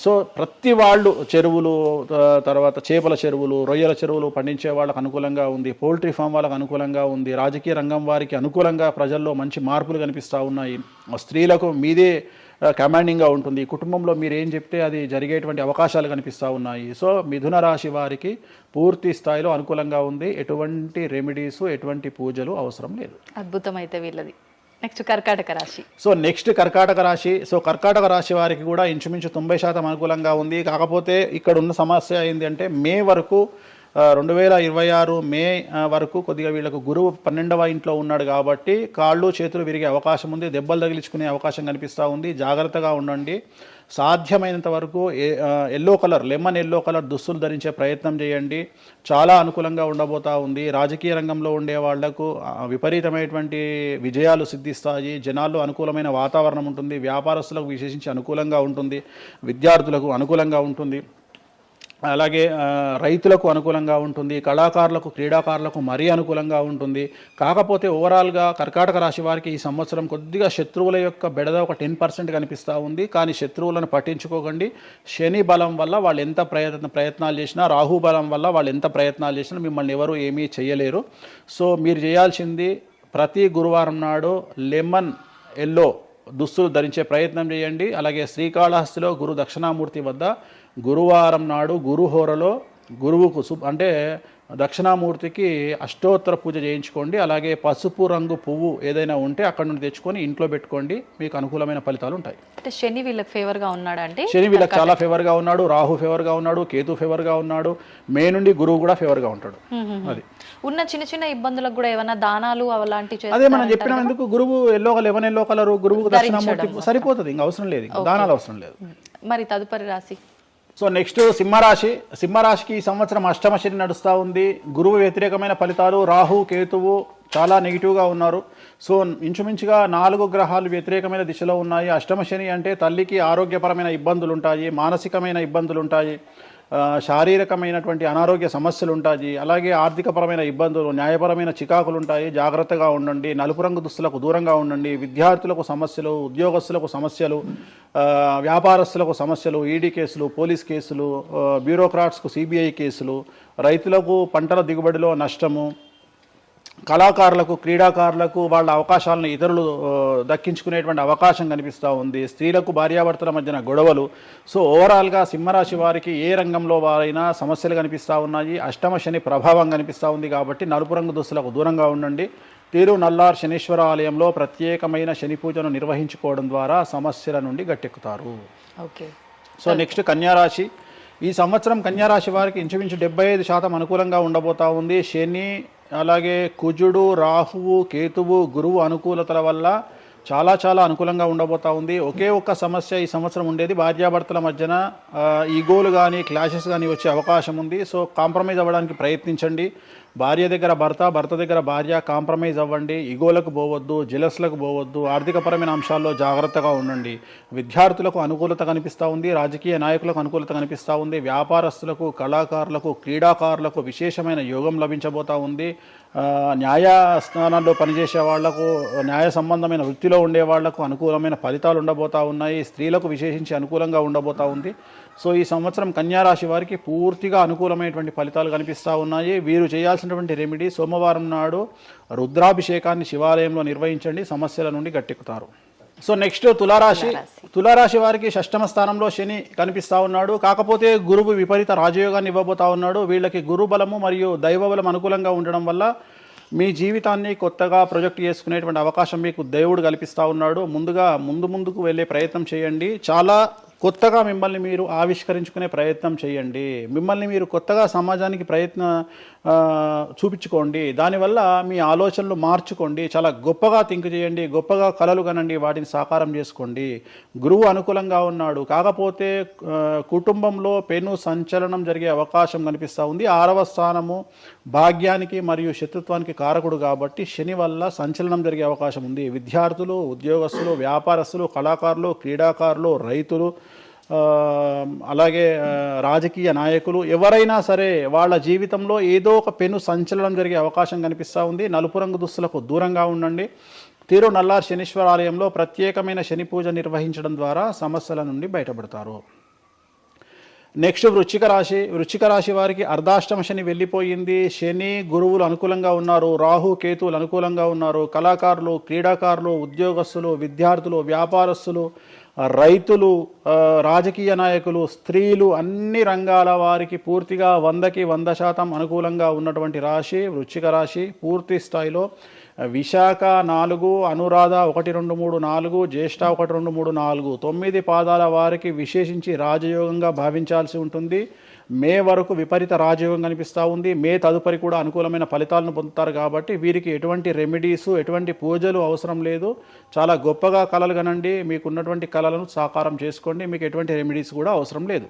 సో ప్రతి వాళ్ళు చెరువులు, తర్వాత చేపల చెరువులు, రొయ్యల చెరువులు పండించే వాళ్ళకు అనుకూలంగా ఉంది. పౌల్ట్రీ ఫామ్ వాళ్ళకు అనుకూలంగా ఉంది. రాజకీయ రంగం వారికి అనుకూలంగా ప్రజల్లో మంచి మార్పులు కనిపిస్తూ ఉన్నాయి. స్త్రీలకు మీదే కమాండింగ్గా ఉంటుంది. కుటుంబంలో మీరు ఏం చెప్తే అది జరిగేటువంటి అవకాశాలు కనిపిస్తూ ఉన్నాయి. సో మిథున రాశి వారికి పూర్తి స్థాయిలో అనుకూలంగా ఉంది. ఎటువంటి రెమెడీస్, ఎటువంటి పూజలు అవసరం లేదు. అద్భుతం అయితే వీళ్ళది. నెక్స్ట్ కర్కాటక రాశి. సో నెక్స్ట్ కర్కాటక రాశి. సో కర్కాటక రాశి వారికి కూడా ఇంచుమించు 90% అనుకూలంగా ఉంది. కాకపోతే ఇక్కడ ఉన్న సమస్య ఏంటి అంటే మే వరకు 2026 మే వరకు కొద్దిగా వీళ్ళకు గురువు 12వ ఇంట్లో ఉన్నాడు కాబట్టి కాళ్ళు చేతులు విరిగే అవకాశం ఉంది. దెబ్బలు తగిలించుకునే అవకాశం కనిపిస్తూ ఉంది. జాగ్రత్తగా ఉండండి. సాధ్యమైనంత వరకు లెమన్ ఎల్లో కలర్ దుస్తులు ధరించే ప్రయత్నం చేయండి. చాలా అనుకూలంగా ఉండబోతా ఉంది. రాజకీయ రంగంలో ఉండే వాళ్లకు విపరీతమైనటువంటి విజయాలు సిద్ధిస్తాయి. జనాల్లో అనుకూలమైన వాతావరణం ఉంటుంది. వ్యాపారస్తులకు విశేషించి అనుకూలంగా ఉంటుంది. విద్యార్థులకు అనుకూలంగా ఉంటుంది. అలాగే రైతులకు అనుకూలంగా ఉంటుంది. కళాకారులకు, క్రీడాకారులకు మరీ అనుకూలంగా ఉంటుంది. కాకపోతే ఓవరాల్గా కర్కాటక రాశి వారికి ఈ సంవత్సరం కొద్దిగా శత్రువుల యొక్క బెడద ఒక 10% కనిపిస్తూ ఉంది. కానీ శత్రువులను పట్టించుకోకండి. శని బలం వల్ల వాళ్ళు ఎంత ప్రయత్నాలు చేసినా, రాహు బలం వల్ల వాళ్ళు ఎంత ప్రయత్నాలు చేసినా మిమ్మల్ని ఎవరు ఏమీ చేయలేరు. సో మీరు చేయాల్సింది ప్రతి గురువారం నాడు లెమన్ ఎల్లో దుస్తులు ధరించే ప్రయత్నం చేయండి. అలాగే శ్రీకాళహస్తిలో గురు దక్షిణామూర్తి వద్ద గురువారం నాడు గురుహోరలో గురువుకు అంటే దక్షిణామూర్తికి అష్టోత్తర పూజ చేయించుకోండి. అలాగే పసుపు రంగు పువ్వు ఏదైనా ఉంటే అక్కడ నుండి తెచ్చుకొని ఇంట్లో పెట్టుకోండి. మీకు అనుకూలమైన ఫలితాలు ఉంటాయి. అంటే శని వీళ్ళకి ఫేవర్గా ఉన్నాడు అంటే శని వీళ్ళకి చాలా ఫేవర్గా ఉన్నాడు. రాహు ఫేవర్గా ఉన్నాడు. కేతు ఫేవర్గా ఉన్నాడు. మే నుండి గురువు కూడా ఫేవర్గా ఉంటాడు. అది ఉన్న చిన్న ఇబ్బందులకు కూడా ఏమైనా దానాలు అలాంటివి అదే మనం చెప్పినందుకు గురువు లెమన్ ఎల్లో కలర్ గురువుకు దక్షిణామూర్తి సరిపోతుంది. ఇంకా అవసరం లేదు. దానాలు అవసరం లేదు. మరి తదుపరి రాశి. సో నెక్స్ట్ సింహరాశి. సింహరాశికి ఈ సంవత్సరం అష్టమ శని నడుస్తూ ఉంది. గురువు వ్యతిరేకమైన ఫలితాలు. రాహు, కేతువు చాలా నెగిటివ్గా ఉన్నారు. సో ఇంచుమించుగా 4 గ్రహాలు వ్యతిరేకమైన దిశలో ఉన్నాయి. అష్టమ శని అంటే తల్లికి ఆరోగ్యపరమైన ఇబ్బందులు ఉంటాయి. మానసికమైన ఇబ్బందులు ఉంటాయి. శారీరకమైనటువంటి అనారోగ్య సమస్యలు ఉంటాయి. అలాగే ఆర్థికపరమైన ఇబ్బందులు, న్యాయపరమైన చికాకులు ఉంటాయి. జాగ్రత్తగా ఉండండి. నలుపు రంగు దుస్తులకు దూరంగా ఉండండి. విద్యార్థులకు సమస్యలు, ఉద్యోగస్తులకు సమస్యలు, వ్యాపారస్తులకు సమస్యలు, ఈడీ కేసులు, పోలీస్ కేసులు, బ్యూరోక్రాట్స్కు సిబిఐ కేసులు, రైతులకు పంటల దిగుబడిలో నష్టము, కళాకారులకు, క్రీడాకారులకు వాళ్ళ అవకాశాలను ఇతరులు దక్కించుకునేటువంటి అవకాశం కనిపిస్తూ ఉంది. స్త్రీలకు భార్యాభర్తల మధ్యన గొడవలు. సో ఓవరాల్గా సింహరాశి వారికి ఏ రంగంలో వారైనా సమస్యలు కనిపిస్తూ ఉన్నాయి. అష్టమ శని ప్రభావం కనిపిస్తూ ఉంది కాబట్టి నలుపు రంగు దుస్తులకు దూరంగా ఉండండి. తిరునల్లార్ శనీశ్వర ఆలయంలో ప్రత్యేకమైన శని పూజను నిర్వహించుకోవడం ద్వారా సమస్యల నుండి గట్టెక్కుతారు. ఓకే. సో నెక్స్ట్ కన్యారాశి. ఈ సంవత్సరం కన్యారాశి వారికి ఇంచుమించు 75% అనుకూలంగా ఉండబోతా ఉంది. శని, అలాగే కుజుడు, రాహువు, కేతువు, గురువు అనుకూలతల వల్ల చాలా చాలా అనుకూలంగా ఉండబోతా ఉంది. ఒకే ఒక్క సమస్య ఈ సంవత్సరం ఉండేది, భార్యాభర్తల మధ్యన ఈగోలు కానీ క్లాషెస్ కానీ వచ్చే అవకాశం ఉంది. సో కాంప్రమైజ్ అవ్వడానికి ప్రయత్నించండి. భార్య దగ్గర భర్త, భర్త దగ్గర భార్య, కాంప్రమైజ్ అవ్వండి. ఈగోలకు పోవద్దు, జెలస్లకు పోవద్దు. ఆర్థికపరమైన అంశాల్లో జాగ్రత్తగా ఉండండి. విద్యార్థులకు అనుకూలత కనిపిస్తూ ఉంది, రాజకీయ నాయకులకు అనుకూలత కనిపిస్తూ ఉంది, వ్యాపారస్తులకు, కళాకారులకు, క్రీడాకారులకు విశేషమైన యోగం లభించబోతూ ఉంది. న్యాయస్థానాల్లో పనిచేసే వాళ్లకు, న్యాయ సంబంధమైన వృత్తిలో ఉండే వాళ్లకు అనుకూలమైన ఫలితాలు ఉండబోతూ ఉన్నాయి. స్త్రీలకు విశేషించి అనుకూలంగా ఉండబోతూ ఉంది. సో ఈ సంవత్సరం కన్యారాశి వారికి పూర్తిగా అనుకూలమైనటువంటి ఫలితాలు కనిపిస్తూ ఉన్నాయి. వీరు చేయాల్సినటువంటి రెమెడీ, సోమవారం నాడు రుద్రాభిషేకాన్ని శివాలయంలో నిర్వహించండి, సమస్యల నుండి గట్టెక్కుతారు. సో నెక్స్ట్ తులారాశి వారికి షష్టమ స్థానంలో శని కనిపిస్తూ ఉన్నాడు. కాకపోతే గురువు విపరీత రాజయోగాన్ని ఇవ్వబోతా ఉన్నాడు. వీళ్ళకి గురు బలము మరియు దైవ బలం అనుకూలంగా ఉండడం వల్ల మీ జీవితాన్ని కొత్తగా ప్రొజెక్ట్ చేసుకునేటువంటి అవకాశం మీకు దేవుడు కల్పిస్తూ ఉన్నాడు. ముందుకు వెళ్ళే ప్రయత్నం చేయండి. చాలా కొత్తగా మిమ్మల్ని మీరు ఆవిష్కరించుకునే ప్రయత్నం చేయండి. మిమ్మల్ని మీరు కొత్తగా సమాజానికి చూపించుకోండి. దానివల్ల మీ ఆలోచనలు మార్చుకోండి. చాలా గొప్పగా థింక్ చేయండి, గొప్పగా కలలు కనండి, వాటిని సాకారం చేసుకోండి. గురువు అనుకూలంగా ఉన్నాడు. కాకపోతే కుటుంబంలో పెను సంచలనం జరిగే అవకాశం కనిపిస్తూ ఉంది. 6వ స్థానము భాగ్యానికి మరియు శత్రుత్వానికి కారకుడు కాబట్టి శని వల్ల సంచలనం జరిగే అవకాశం ఉంది. విద్యార్థులు, ఉద్యోగస్తులు, వ్యాపారస్తులు, కళాకారులు, క్రీడాకారులు, రైతులు, అలాగే రాజకీయ నాయకులు ఎవరైనా సరే వాళ్ళ జీవితంలో ఏదో ఒక పెను సంచలనం జరిగే అవకాశం కనిపిస్తూ ఉంది. నలుపు రంగు దుస్తులకు దూరంగా ఉండండి. తిరునల్లార్ శనీశ్వర ఆలయంలో ప్రత్యేకమైన శని పూజ నిర్వహించడం ద్వారా సమస్యల నుండి బయటపడతారు. నెక్స్ట్ వృశ్చిక రాశి వారికి అర్ధాష్టమ శని వెళ్ళిపోయింది. శని గురువులు అనుకూలంగా ఉన్నారు, రాహు కేతువులు అనుకూలంగా ఉన్నారు. కళాకారులు, క్రీడాకారులు, ఉద్యోగస్తులు, విద్యార్థులు, వ్యాపారస్తులు, రైతులు, రాజకీయ నాయకులు, స్త్రీలు, అన్ని రంగాల వారికి పూర్తిగా 100కి 100% అనుకూలంగా ఉన్నటువంటి రాశి వృశ్చిక రాశి. పూర్తి స్థాయిలో విశాఖ 4, అనురాధ 1, 2, 3, 4, జ్యేష్ఠ 1, 2, 3, 4, 9 పాదాల వారికి విశేషించి రాజయోగంగా భావించాల్సి ఉంటుంది. మే వరకు విపరీత రాజయోగం కనిపిస్తూ ఉంది. మే తదుపరి కూడా అనుకూలమైన ఫలితాలను పొందుతారు. కాబట్టి వీరికి ఎటువంటి రెమెడీస్, ఎటువంటి పూజలు అవసరం లేదు. చాలా గొప్పగా కళలు కనండి, మీకున్నటువంటి కళలను సాకారం చేసుకోండి. మీకు ఎటువంటి రెమెడీస్ కూడా అవసరం లేదు.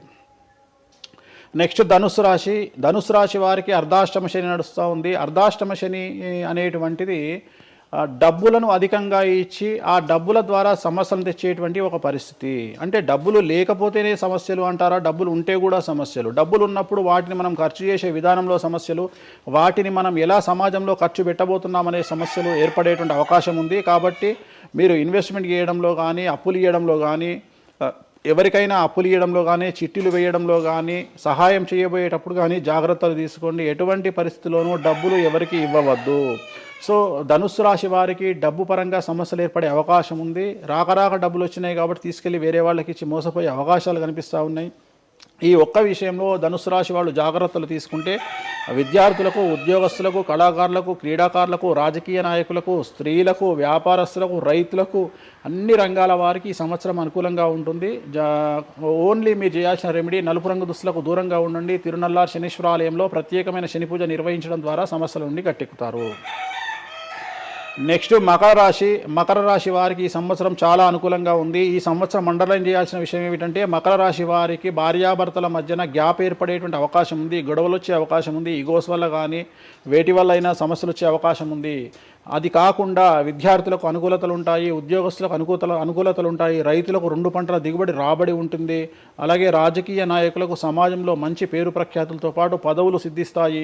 నెక్స్ట్ ధనుసు రాశి వారికి అర్ధాష్టమ శని నడుస్తూ ఉంది. అర్ధాష్టమ శని అనేటువంటిది డబ్బులను అధికంగా ఇచ్చి ఆ డబ్బుల ద్వారా సమస్యలు తెచ్చేటువంటి ఒక పరిస్థితి. అంటే డబ్బులు లేకపోతేనే సమస్యలు అంటారా? డబ్బులు ఉంటే కూడా సమస్యలు. డబ్బులు ఉన్నప్పుడు వాటిని మనం ఖర్చు చేసే విధానంలో సమస్యలు, వాటిని మనం ఎలా సమాజంలో ఖర్చు పెట్టబోతున్నామనే సమస్యలు ఏర్పడేటువంటి అవకాశం ఉంది. కాబట్టి మీరు ఇన్వెస్ట్మెంట్ చేయడంలో కానీ, అప్పులు ఇవ్వడంలో కానీ, ఎవరికైనా అప్పులు ఇవ్వడంలో కానీ, చిట్టీలు వేయడంలో కానీ, సహాయం చేయబోయేటప్పుడు కానీ జాగ్రత్తలు తీసుకోండి. ఎటువంటి పరిస్థితుల్లోనూ డబ్బులు ఎవరికి ఇవ్వవద్దు. సో ధనుస్సు రాశి వారికి డబ్బు పరంగా సమస్యలు ఏర్పడే అవకాశం ఉంది. రాక డబ్బులు వచ్చినాయి కాబట్టి తీసుకెళ్ళి వేరే వాళ్ళకి ఇచ్చి మోసపోయే అవకాశాలు కనిపిస్తూ ఉన్నాయి. ఈ ఒక్క విషయంలో ధనుస్సు రాశి వాళ్ళు జాగ్రత్తలు తీసుకుంటే విద్యార్థులకు, ఉద్యోగస్తులకు, కళాకారులకు, క్రీడాకారులకు, రాజకీయ నాయకులకు, స్త్రీలకు, వ్యాపారస్తులకు, రైతులకు, అన్ని రంగాల వారికి ఈ సంవత్సరం అనుకూలంగా ఉంటుంది. ఓన్లీ మీరు చేయాల్సిన రెమెడీ నలుపు రంగు దుస్తులకు దూరంగా ఉండండి. తిరునల్లార్ శనీశ్వర ఆలయంలో ప్రత్యేకమైన శని పూజ నిర్వహించడం ద్వారా సమస్యల నుండి గట్టెక్కుతారు. నెక్స్ట్ మకర రాశి వారికి ఈ సంవత్సరం చాలా అనుకూలంగా ఉంది. ఈ సంవత్సరం అండర్లైన్ చేయాల్సిన విషయం ఏమిటంటే మకర రాశి వారికి భార్యాభర్తల మధ్యన గ్యాప్ ఏర్పడేటువంటి అవకాశం ఉంది. గొడవలు వచ్చే అవకాశం ఉంది. ఈగోస్ వల్ల కానీ వేటి వల్ల అయినా సమస్యలు వచ్చే అవకాశం ఉంది. అది కాకుండా విద్యార్థులకు అనుకూలతలు ఉంటాయి, ఉద్యోగస్తులకు అనుకూలతలు ఉంటాయి, రైతులకు 2 పంటల దిగుబడి రాబడి ఉంటుంది. అలాగే రాజకీయ నాయకులకు సమాజంలో మంచి పేరు ప్రఖ్యాతులతో పాటు పదవులు సిద్ధిస్తాయి.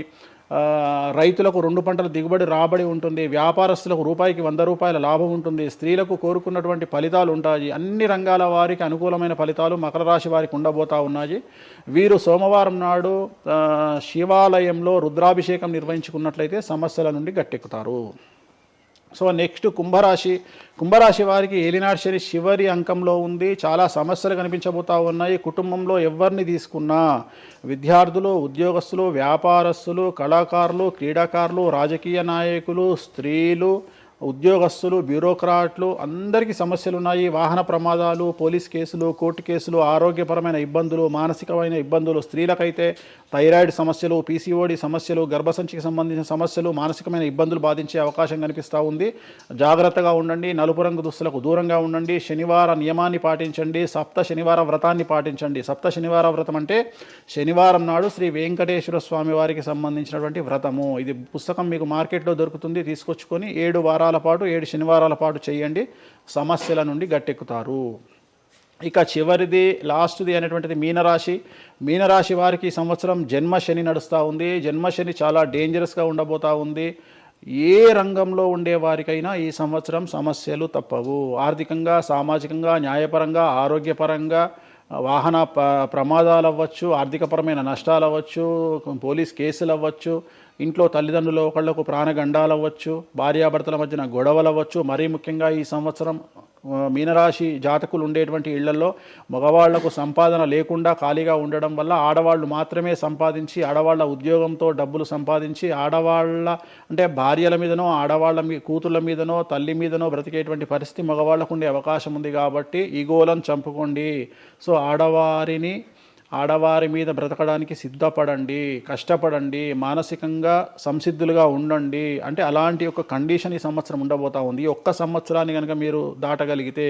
రైతులకు 2 పంటల దిగుబడి రాబడి ఉంటుంది. వ్యాపారస్తులకు రూపాయికి 100 రూపాయల లాభం ఉంటుంది. స్త్రీలకు కోరుకున్నటువంటి ఫలితాలు ఉంటాయి. అన్ని రంగాల వారికి అనుకూలమైన ఫలితాలు మకర రాశి వారికి ఉండబోతా ఉన్నాయి. వీరు సోమవారం నాడు శివాలయంలో రుద్రాభిషేకం నిర్వహించుకున్నట్లయితే సమస్యల నుండి గట్టెక్కుతారు. సో నెక్స్ట్ కుంభరాశి వారికి ఏలినాటి శని చివరి అంకంలో ఉంది. చాలా సమస్యలు కనిపించబోతా ఉన్నాయి. కుటుంబంలో ఎవరిని తీసుకున్నా విద్యార్థులు, ఉద్యోగస్తులు, వ్యాపారస్తులు, కళాకారులు, క్రీడాకారులు, రాజకీయ నాయకులు, స్త్రీలు, ఉద్యోగస్తులు, బ్యూరోక్రాట్లు అందరికీ సమస్యలు ఉన్నాయి. వాహన ప్రమాదాలు, పోలీస్ కేసులు, కోర్టు కేసులు, ఆరోగ్యపరమైన ఇబ్బందులు, మానసికమైన ఇబ్బందులు, స్త్రీలకైతే థైరాయిడ్ సమస్యలు, పీసీఓడి సమస్యలు, గర్భసంచికి సంబంధించిన సమస్యలు, మానసికమైన ఇబ్బందులు బాధించే అవకాశం కనిపిస్తూ ఉంది. జాగ్రత్తగా ఉండండి, నలుపు రంగు దుస్తులకు దూరంగా ఉండండి, శనివార నియమాన్ని పాటించండి, సప్త శనివార వ్రతాన్ని పాటించండి. సప్త శనివార వ్రతం అంటే శనివారం నాడు శ్రీ వెంకటేశ్వర స్వామి వారికి సంబంధించినటువంటి వ్రతము. ఇది పుస్తకం మీకు మార్కెట్లో దొరుకుతుంది, తీసుకొచ్చుకొని 7 వారాల పాటు 7 శనివారాల పాటు చేయండి, సమస్యల నుండి గట్టెక్కుతారు. ఇక చివరిది లాస్ట్ది అనేటువంటిది మీనరాశి. మీనరాశి వారికి ఈ సంవత్సరం జన్మశని నడుస్తూ ఉంది. జన్మశని చాలా డేంజరస్గా ఉండబోతూ ఉంది. ఏ రంగంలో ఉండే వారికైనా ఈ సంవత్సరం సమస్యలు తప్పవు. ఆర్థికంగా, సామాజికంగా, న్యాయపరంగా, ఆరోగ్యపరంగా, వాహన ప్రమాదాలు అవ్వచ్చు, ఆర్థికపరమైన నష్టాలు అవ్వచ్చు, పోలీస్ కేసులు అవ్వచ్చు, ఇంట్లో తల్లిదండ్రులు ఒకళ్లకు ప్రాణగండాలు అవ్వచ్చు, భార్యాభర్తల మధ్యన గొడవలు అవ్వచ్చు. మరీ ముఖ్యంగా ఈ సంవత్సరం మీనరాశి జాతకులు ఉండేటువంటి ఇళ్లలో మగవాళ్లకు సంపాదన లేకుండా ఖాళీగా ఉండడం వల్ల ఆడవాళ్లు మాత్రమే సంపాదించి, ఆడవాళ్ల ఉద్యోగంతో డబ్బులు సంపాదించి, ఆడవాళ్ల అంటే భార్యల మీదనో, ఆడవాళ్ల కూతుళ్ళ మీదనో, తల్లి మీదనో బ్రతికేటువంటి పరిస్థితి మగవాళ్లకు ఉండే అవకాశం ఉంది. కాబట్టి ఈగోలను చంపుకోండి. సో ఆడవారి మీద బ్రతకడానికి సిద్ధపడండి, కష్టపడండి, మానసికంగా సంసిద్ధులుగా ఉండండి. అంటే అలాంటి ఒక కండిషన్ ఈ సంవత్సరం ఉండబోతా ఉంది. ఈ ఒక్క సంవత్సరాన్ని కనుక మీరు దాటగలిగితే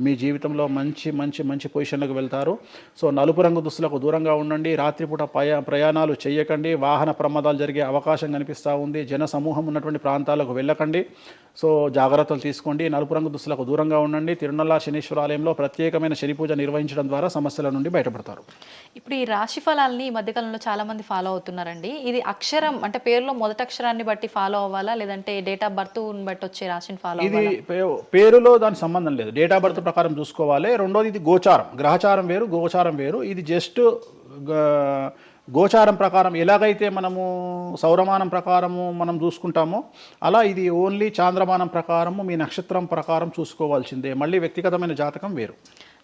మీ జీవితంలో మంచి మంచి మంచి పొజిషన్లకు వెళ్తారు. సో నలుపు రంగు దుస్తులకు దూరంగా ఉండండి, రాత్రిపూట ప్రయాణాలు చేయకండి, వాహన ప్రమాదాలు జరిగే అవకాశం కనిపిస్తూ ఉంది. జన సమూహం ఉన్నటువంటి ప్రాంతాలకు వెళ్ళకండి. సో జాగ్రత్తలు తీసుకోండి, నలుపు రంగు దుస్తులకు దూరంగా ఉండండి. తిరునల్ల శనీశ్వర ఆలయంలో ప్రత్యేకమైన శని పూజ నిర్వహించడం ద్వారా సమస్యల నుండి బయటపడతారు. ఇప్పుడు ఈ రాశి ఫలాల్ని ఈ మధ్యకాలంలో చాలా మంది ఫాలో అవుతున్నారండి. ఇది అక్షరం అంటే పేరులో మొదటి అక్షరాన్ని బట్టి ఫాలో అవ్వాలా, లేదంటే డేట్ ఆఫ్ బర్త్ బట్టి వచ్చే రాశిని ఫాలో ఇది పేరులో దాని సంబంధం లేదు, డేట్ ఆఫ్ బర్త్ ప్రకారం చూసుకోవాలి. రెండోది ఇది గోచారం, గ్రహచారం వేరు, గోచారం వేరు. ఇది జస్ట్ గోచారం ప్రకారం ఎలాగైతే మనము సౌరమానం ప్రకారము మనం చూసుకుంటామో అలా ఇది ఓన్లీ చాంద్రమానం ప్రకారము మీ నక్షత్రం ప్రకారం చూసుకోవాల్సిందే. మళ్ళీ వ్యక్తిగతమైన జాతకం వేరు.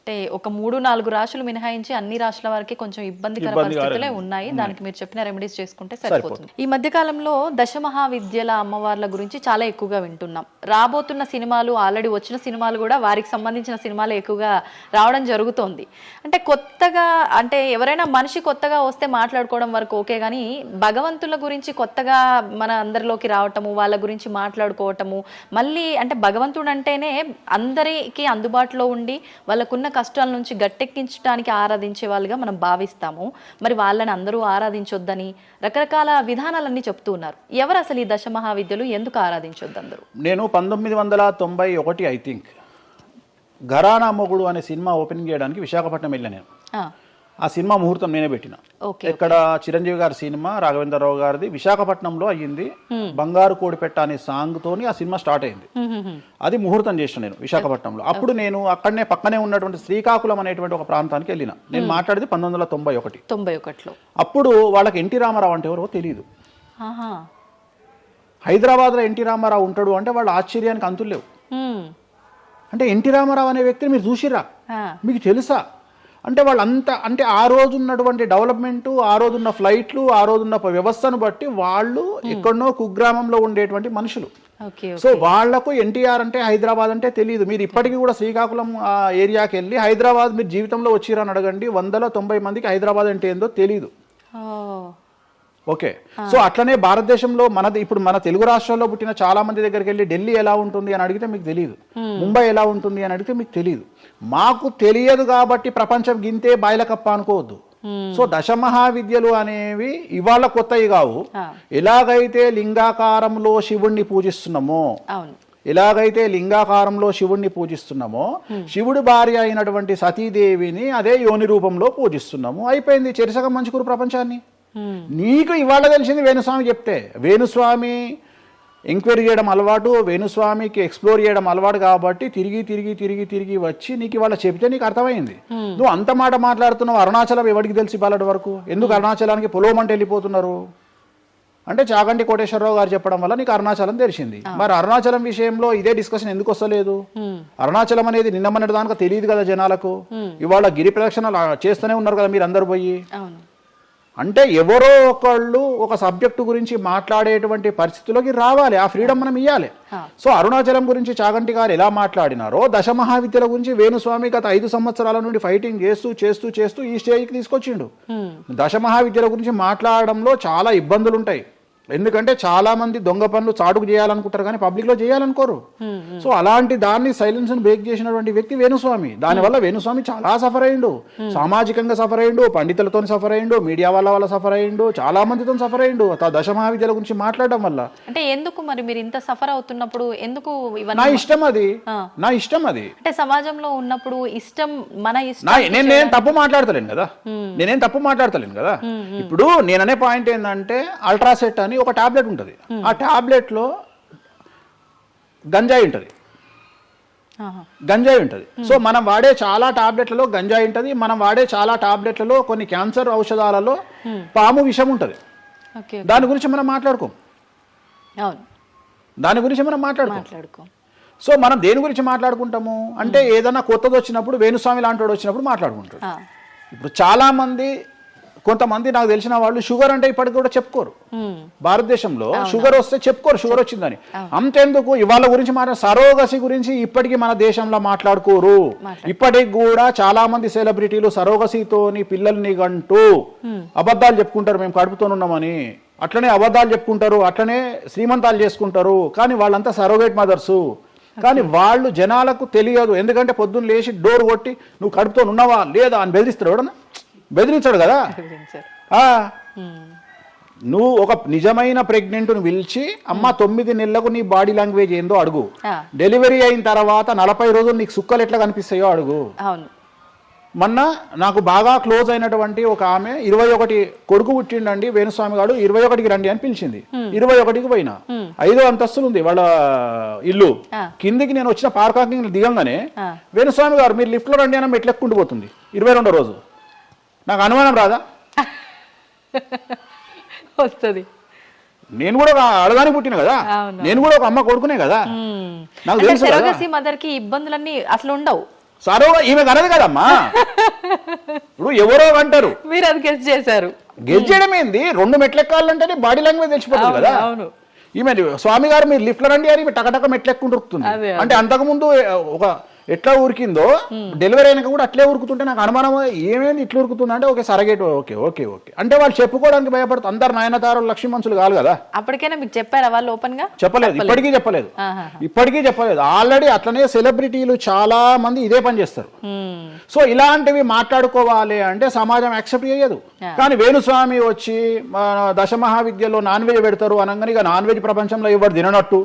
అంటే ఒక 3-4 రాశులు మినహాయించి అన్ని రాశుల వారికి కొంచెం ఇబ్బందికర పరిస్థితులే ఉన్నాయి. దానికి మీరు చెప్పిన రెమెడీస్ చేసుకుంటే సరిపోతుంది. ఈ మధ్య కాలంలో దశమహావిద్యల అమ్మవార్ల గురించి చాలా ఎక్కువగా వింటున్నాం. రాబోతున్న సినిమాలు, ఆల్రెడీ వచ్చిన సినిమాలు కూడా వారికి సంబంధించిన సినిమాలు ఎక్కువగా రావడం జరుగుతోంది. అంటే కొత్తగా అంటే ఎవరైనా మనిషి కొత్తగా వస్తే మాట్లాడుకోవడం వరకు ఓకే, కానీ భగవంతుల గురించి కొత్తగా మన అందరిలోకి రావటము, వాళ్ళ గురించి మాట్లాడుకోవటము, మళ్ళీ అంటే భగవంతుడు అంటేనే అందరికీ అందుబాటులో ఉండి వాళ్ళకున్న కష్టాల నుంచి గట్టెక్కించడానికి ఆరాధించే వాళ్ళుగా మనం భావిస్తాము. మరి వాళ్ళని అందరూ ఆరాధించొద్దని రకరకాల విధానాలన్నీ చెప్తూ ఉన్నారు. ఎవరు అసలు ఈ దశమహావిద్యలు, ఎందుకు ఆరాధించొద్దు అందరూ? నేను 1991 ఐ థింక్ ఘరానా మొగుడు అనే సినిమా ఓపెనింగ్ చేయడానికి విశాఖపట్నం వెళ్ళాను. నేను ఆ సినిమా ముహూర్తం నేనే పెట్టిన. ఇక్కడ చిరంజీవి గారి సినిమా, రాఘవేంద్రరావు గారిది విశాఖపట్నంలో అయ్యింది. బంగారు కోడిపెట్ట అనే సాంగ్ తోని ఆ సినిమా స్టార్ట్ అయింది. అది ముహూర్తం చేసిన నేను విశాఖపట్నంలో. అప్పుడు నేను అక్కడనే పక్కనే ఉన్నటువంటి శ్రీకాకుళం అనేటువంటి ఒక ప్రాంతానికి వెళ్ళిన. నేను మాట్లాడేది 1991. అప్పుడు వాళ్ళకి ఎన్టీ రామారావు అంటే ఎవరో తెలియదు. హైదరాబాద్లో ఎన్టీ రామారావు ఉంటాడు అంటే వాళ్ళ ఆశ్చర్యానికి అంతులు లేవు. అంటే ఎన్టీ రామారావు అనే వ్యక్తిని మీరు చూసిరా, మీకు తెలుసా అంటే వాళ్ళంతా అంటే ఆ రోజు ఉన్నటువంటి డెవలప్మెంట్, ఆ రోజున్న ఫ్లైట్లు, ఆ రోజున్న వ్యవస్థను బట్టి వాళ్ళు ఎక్కడనో కుగ్రామంలో ఉండేటువంటి మనుషులు. సో వాళ్లకు ఎన్టీఆర్ అంటే హైదరాబాద్ అంటే తెలియదు. మీరు ఇప్పటికీ కూడా శ్రీకాకుళం ఆ ఏరియాకి వెళ్ళి హైదరాబాద్ మీరు జీవితంలో వచ్చిరని అడగండి, 190 మందికి హైదరాబాద్ అంటే ఏందో తెలియదు. ఓకే, సో అట్లనే భారతదేశంలో ఇప్పుడు మన తెలుగు రాష్ట్రాల్లో పుట్టిన చాలా మంది దగ్గరికి వెళ్ళి ఢిల్లీ ఎలా ఉంటుంది అని అడిగితే మీకు తెలియదు, ముంబై ఎలా ఉంటుంది అని అడిగితే మీకు తెలియదు. మాకు తెలియదు కాబట్టి ప్రపంచం గింతే బాయిలకప్ప అనుకోవద్దు. సో దశమహావిద్యలు అనేవి ఇవాళ కొత్తవి కావు. ఎలాగైతే లింగాకారంలో శివుణ్ణి పూజిస్తున్నామో, శివుడి భార్య అయినటువంటి సతీదేవిని అదే యోని రూపంలో పూజిస్తున్నాము. అయిపోయింది, చెరిసగం మంచుకురు ప్రపంచాన్ని. నీకు ఇవాళ తెలిసింది వేణుస్వామి చెప్తే. వేణుస్వామి ఎంక్వైరీ చేయడం అలవాటు, వేణుస్వామికి ఎక్స్ప్లోర్ చేయడం అలవాటు కాబట్టి తిరిగి వచ్చి నీకు ఇవాళ చెప్తే నీకు అర్థమైంది. నువ్వు అంత మాట మాట్లాడుతున్నావు. అరుణాచలం ఎవరికి తెలిసి బాలటి వరకు? ఎందుకు అరుణాచలానికి పొలోమంటే వెళ్ళిపోతున్నారు అంటే చాగంటి కోటేశ్వరరావు గారు చెప్పడం వల్ల నీకు అరుణాచలం తెలిసింది. మరి అరుణాచలం విషయంలో ఇదే డిస్కషన్ ఎందుకు వస్తలేదు? అరుణాచలం అనేది నిన్న మొన్నటి దానికి తెలియదు కదా జనాలకు. ఇవాళ గిరి ప్రదక్షిణలు చేస్తూనే ఉన్నారు కదా మీరు అందరు పోయి. అంటే ఎవరో ఒకళ్ళు ఒక సబ్జెక్టు గురించి మాట్లాడేటువంటి పరిస్థితిలోకి రావాలి, ఆ ఫ్రీడమ్ మనం ఇవ్వాలి. సో అరుణాచలం గురించి చాగంటి గారు ఎలా మాట్లాడినారో దశమహావిద్యల గురించి వేణుస్వామి గత 5 సంవత్సరాల నుండి ఫైటింగ్ చేస్తూ ఈ స్టేజ్కి తీసుకొచ్చిండు. దశమహావిద్యల గురించి మాట్లాడడంలో చాలా ఇబ్బందులు ఉంటాయి, ఎందుకంటే చాలా మంది దొంగ పనులు చాటుకు చేయాలనుకుంటారు కానీ పబ్లిక్ లో చేయాలనుకోరు. సో అలాంటి దాన్ని సైలెన్స్ బ్రేక్ చేసినటువంటి వ్యక్తి వేణుస్వామి. దానివల్ల వేణుస్వామి చాలా సఫర్ అయ్యిండు, సామాజికంగా సఫర్ అయ్యిండు, పండితులతో సఫర్ అయ్యిండు, మీడియా వల్ల సఫర్ అయ్యిండు, చాలా మందితో సఫర్ అయ్యిండు దశమహావిద్యల గురించి మాట్లాడడం వల్ల. అంటే ఎందుకు మరి మీరు ఇంత సఫర్ అవుతున్నప్పుడు ఎందుకు? నా ఇష్టం అది, నా ఇష్టం అది. అంటే సమాజంలో ఉన్నప్పుడు ఇష్టం మన ఇష్టం. నేను తప్పు మాట్లాడతలేను కదా, నేనేం తప్పు మాట్లాడతలేను కదా. ఇప్పుడు నేననే పాయింట్ ఏంటంటే అల్ట్రాసెట్ అని ఒక టాబ్లెట్ ఉంటుంది, ఆ టాబ్లెట్ లో గంజాయి ఉంటుంది. సో మనం వాడే చాలా టాబ్లెట్లలో గంజాయి ఉంటుంది, మనం వాడే చాలా టాబ్లెట్లలో కొన్ని క్యాన్సర్ ఔషధాలలో పాము విషం ఉంటుంది. దాని గురించి మనం మాట్లాడుకోం. సో మనం దేని గురించి మాట్లాడుకుంటాము అంటే ఏదైనా కొత్తది వచ్చినప్పుడు, వేణుస్వామి లాంటి వాడు వచ్చినప్పుడు మాట్లాడుకుంటాడు. ఇప్పుడు చాలా మంది, కొంతమంది నాకు తెలిసిన వాళ్ళు షుగర్ అంటే ఇప్పటికి కూడా చెప్పుకోరు. భారతదేశంలో షుగర్ వస్తే చెప్పుకోరు షుగర్ వచ్చిందని. అంతెందుకు ఇవాళ గురించి సరోగసి గురించి ఇప్పటికీ మన దేశంలో మాట్లాడుకోరు. ఇప్పటికి కూడా చాలా మంది సెలబ్రిటీలు సరోగసితోని పిల్లల్ని గంటూ అబద్ధాలు చెప్పుకుంటారు, మేము కడుపుతోనున్నామని. అట్లనే అబద్ధాలు చెప్పుకుంటారు, అట్లనే శ్రీమంతాలు చేసుకుంటారు, కానీ వాళ్ళంతా సరోగేట్ మదర్సు. కానీ వాళ్ళు జనాలకు తెలియదు, ఎందుకంటే పొద్దున్న లేచి డోర్ కొట్టి నువ్వు కడుపుతో ఉన్నావా లేదా అని బెదిరిస్తాడు. ఎవడన్నా బెదిరించాడు కదా. నువ్వు ఒక నిజమైన ప్రెగ్నెంట్ను పిలిచి అమ్మ 9 నెలలకు నీ బాడీ లాంగ్వేజ్ ఏందో అడుగు, డెలివరీ అయిన తర్వాత 40 రోజులు నీకు సుక్కలు ఎట్లా కనిపిస్తాయో అడుగు. మొన్న నాకు బాగా క్లోజ్ అయినటువంటి ఒక ఆమె 21 కొడుకు పుట్టిండండి వేణుస్వామి గారు, 21కి రండి అని పిలిచింది. 21కి పోయినా, 5వ అంతస్తులు ఉంది వాళ్ళ ఇల్లు. కిందికి నేను వచ్చిన పార్కింగ్ దిగంగానే వేణుస్వామి గారు మీరు లిఫ్ట్ లో రండి అని మెట్లెక్కుంటూ పోతుంది. 22వ రోజు నాకు అనుమానం రాదా? వస్తుంది. నేను కూడా అడగాని పుట్టిన కదా, నేను కూడా ఒక అమ్మ కొడుకునే కదా, నాకు తెలుసు. మదర్ కి ఇబ్బందులన్నీ అసలు ఉండవు. సరోగా ఈమె కనదు కదమ్మా. ఇప్పుడు ఎవరో అంటారు, మీరు అది గెస్ చేశారు. గెస్ చేయడం ఏంది? 2 మెట్లెక్కాలంటే బాడీ లాంగ్వేజ్ తెలిసిపోతుంది కదా. ఈమె స్వామి గారు మీరు లిఫ్ట్ లో రండి అని టకటక మెట్లెక్కుంటూ ఉరుకుతుంది. అంటే అంతకుముందు ఒక ఎట్లా ఉరికిందో డెలివరీ అయినాక కూడా అట్లే ఉరుకుతుంటే నాకు అనుమానం, ఏమేమి ఇట్లా ఉరుకుతుంది అంటే okay surrogate okay okay okay అంటే వాళ్ళు చెప్పుకోవడానికి భయపడుతుంది. అందరు నయనతారలు లక్ష్మీ మనుషులు కాదు కదా. అప్పటికైనా మీకు చెప్పారా వాళ్ళు ఓపెన్ గా? చెప్పలేదు, ఇప్పటికీ చెప్పలేదు. ఆల్రెడీ అట్లనే సెలబ్రిటీలు చాలా మంది ఇదే పని చేస్తారు. సో ఇలాంటివి మాట్లాడుకోవాలి అంటే సమాజం యాక్సెప్ట్ చేయదు. కానీ వేణుస్వామి వచ్చి దశమహావిద్యలో నాన్ వెజ్ పెడతారు అనగానే ఇక నాన్ వెజ్ ప్రపంచంలో ఎవరు తిననట్టు,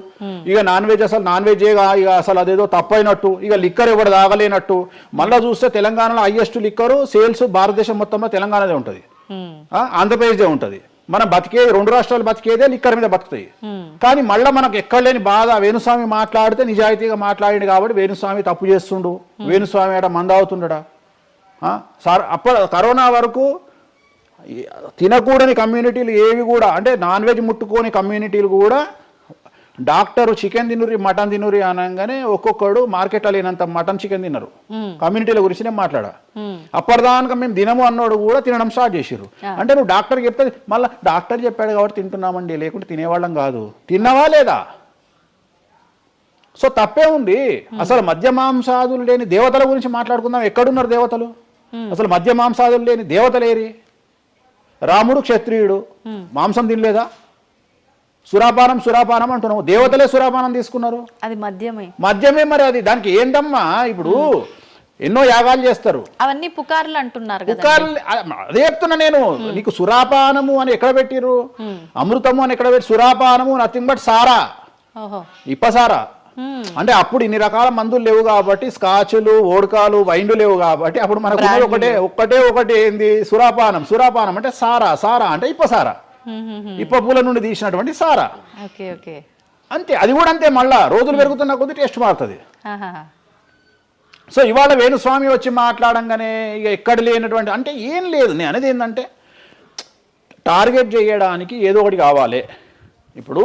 ఇక నాన్ వెజ్ అసలు నాన్ వెజ్ ఇక అసలు అదేదో తప్పైనట్టు, ఇక లిక్కర్ ఎవరు తాగలేనట్టు. మళ్ళా చూస్తే తెలంగాణలో హైయెస్ట్ లిక్కర్ సేల్స్ భారతదేశం మొత్తంలో తెలంగాణదే ఉంటుంది, ఆంధ్రప్రదేశ్దే ఉంటుంది. మనం బతికే 2 రాష్ట్రాలు బతికేదే లిక్కర్ మీద బతుకుతాయి. కానీ మళ్ళీ మనకు ఎక్కడ లేని బాధ, వేణుస్వామి మాట్లాడితే నిజాయితీగా మాట్లాడిండు కాబట్టి వేణుస్వామి తప్పు చేస్తుండు, వేణుస్వామి ఆడ మందావుతుండడా. కరోనా వరకు తినకూడని కమ్యూనిటీలు ఏవి కూడా, అంటే నాన్ వెజ్ ముట్టుకోని కమ్యూనిటీలు కూడా డాక్టర్ చికెన్ తినురి మటన్ తినురి అనగానే ఒక్కొక్కడు మార్కెట్లో లేనంత మటన్ చికెన్ తిన్నారు. కమ్యూనిటీల గురించి నేను మాట్లాడా. అప్పటిదాకా మేము తినము అన్నోడు కూడా తినడం స్టార్ట్ చేసారు. అంటే నువ్వు డాక్టర్ చెప్తే మళ్ళీ డాక్టర్ చెప్పాడు కాబట్టి తింటున్నామండి, లేకుంటే తినేవాళ్ళం కాదు. తిన్నావా లేదా? సో తప్పే ఉంది. అసలు మద్య మాంసాదులు లేని దేవతల గురించి మాట్లాడుకుందాం. ఎక్కడున్నారు దేవతలు? అసలు మద్య మాంసాదులు లేని దేవతలేరి? రాముడు క్షత్రియుడు, మాంసం తినలేదా? సురాపానం అంటున్నావు, దేవతలే సురాపానం తీసుకున్నారు. అది మద్యమే మరి అది దానికి ఏంటమ్మా? ఇప్పుడు ఎన్నో యాగాలు చేస్తారు, అవన్నీ పుకార్లు అంటున్నారు. అదే చెప్తున్నా నేను నీకు. సురాపానము అని ఎక్కడ పెట్టిరు? అమృతము అని ఎక్కడ పెట్టి? సురాపానము నథింగ్ బట్ సారా, ఇప్పసారా. అంటే అప్పుడు ఇన్ని రకాల మందులు లేవు కాబట్టి, స్కాచ్లు ఓడకాలు వైండ్లు లేవు కాబట్టి అప్పుడు మనకు ఒకటే ఏంది? సురాపానం అంటే సారా అంటే ఇప్పసారా, ఇప్ప పూల నుండి తీసినటువంటి సారా. అంతే, అది కూడా అంతే. మళ్ళా రోజులు పెరుగుతున్న కొద్ది టేస్ట్ మారుతుంది. సో ఇవాళ వేణుస్వామి వచ్చి మాట్లాడంగానే ఇక ఎక్కడ లేనటువంటి, అంటే ఏం లేదు. నేను అనేది ఏంటంటే టార్గెట్ చేయడానికి ఏదో ఒకటి కావాలి. ఇప్పుడు